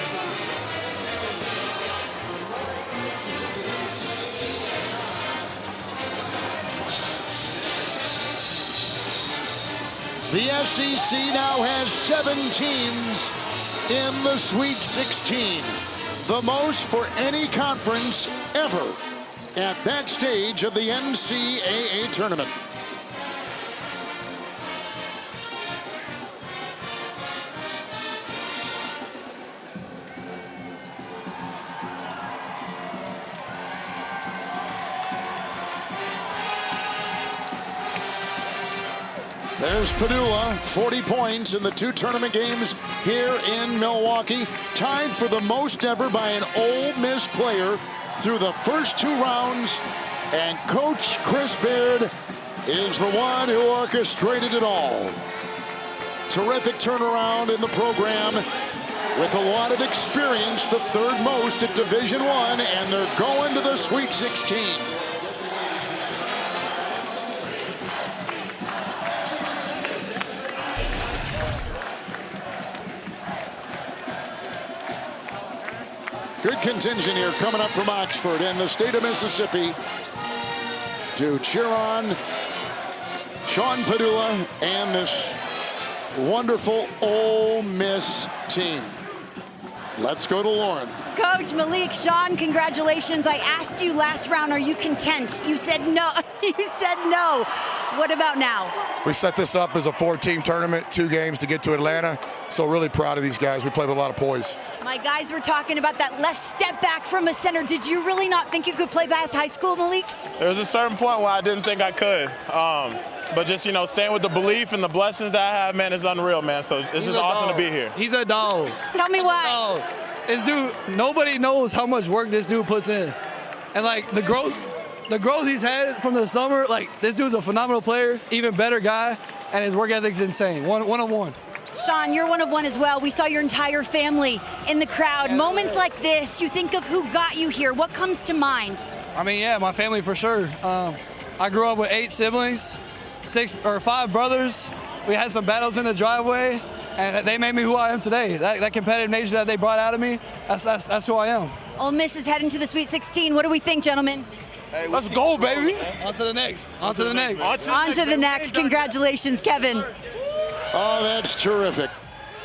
The SEC now has 7 teams in the Sweet 16. The most for any conference ever at that stage of the NCAA tournament. There's Padula, 40 points in the 2 tournament games here in Milwaukee. Tied for the most ever by an Ole Miss player through the first 2 rounds. And Coach Chris Beard is the one who orchestrated it all. Terrific turnaround in the program with a lot of experience, the 3rd most at Division I, and they're going to the Sweet 16. Good contingent here coming up from Oxford and the state of Mississippi to cheer on Sean Padula and this wonderful Ole Miss team. Let's go to Lauren. Coach Malik, Sean, congratulations. I asked you last round, are you content? You said no. You said no. What about now? We set this up as a 4-team tournament, 2 games to get to Atlanta. So really proud of these guys. We play with a lot of poise. My guys were talking about that left step back from a center. Did you really not think you could play past high school in the league? There was a certain point where I didn't think I could. But just, staying with the belief and the blessings that I have, man, is unreal, man. So it's just awesome to be here. He's a dog. Tell me why. This dude, nobody knows how much work this dude puts in. And like the growth he's had from the summer, like this dude's a phenomenal player, even better guy, and his work ethic's insane. One on one. Sean, you're one of one as well. We saw your entire family in the crowd. Moments like this, you think of who got you here. What comes to mind? I mean, yeah, my family for sure. I grew up with 8 siblings, 5 brothers. We had some battles in the driveway, and they made me who I am today. That competitive nature that they brought out of me, that's who I am. Ole Miss is heading to the Sweet 16. What do we think, gentlemen? Hey, let's go, baby. On to the next. On to the next. On to the next. Congratulations, Kevin. Oh, that's terrific.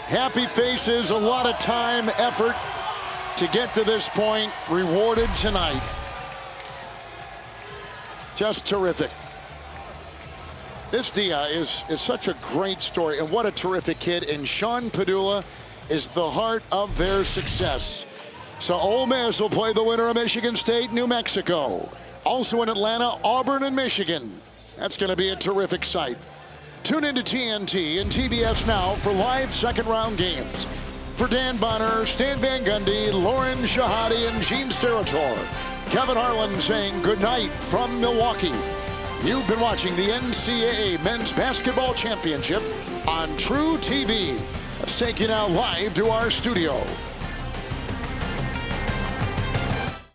Happy faces, a lot of time, effort to get to this point, rewarded tonight. Just terrific. This Dia is such a great story, and what a terrific kid. And Sean Padula is the heart of their success. So Ole Miss will play the winner of Michigan State, New Mexico. Also in Atlanta, Auburn and Michigan. That's going to be a terrific sight. Tune into TNT and TBS Now for live second-round games. For Dan Bonner, Stan Van Gundy, Lauren Shahadi, and Gene Steratore, Kevin Harlan saying good night from Milwaukee. You've been watching the NCAA Men's Basketball Championship on True TV. Let's take you now live to our studio.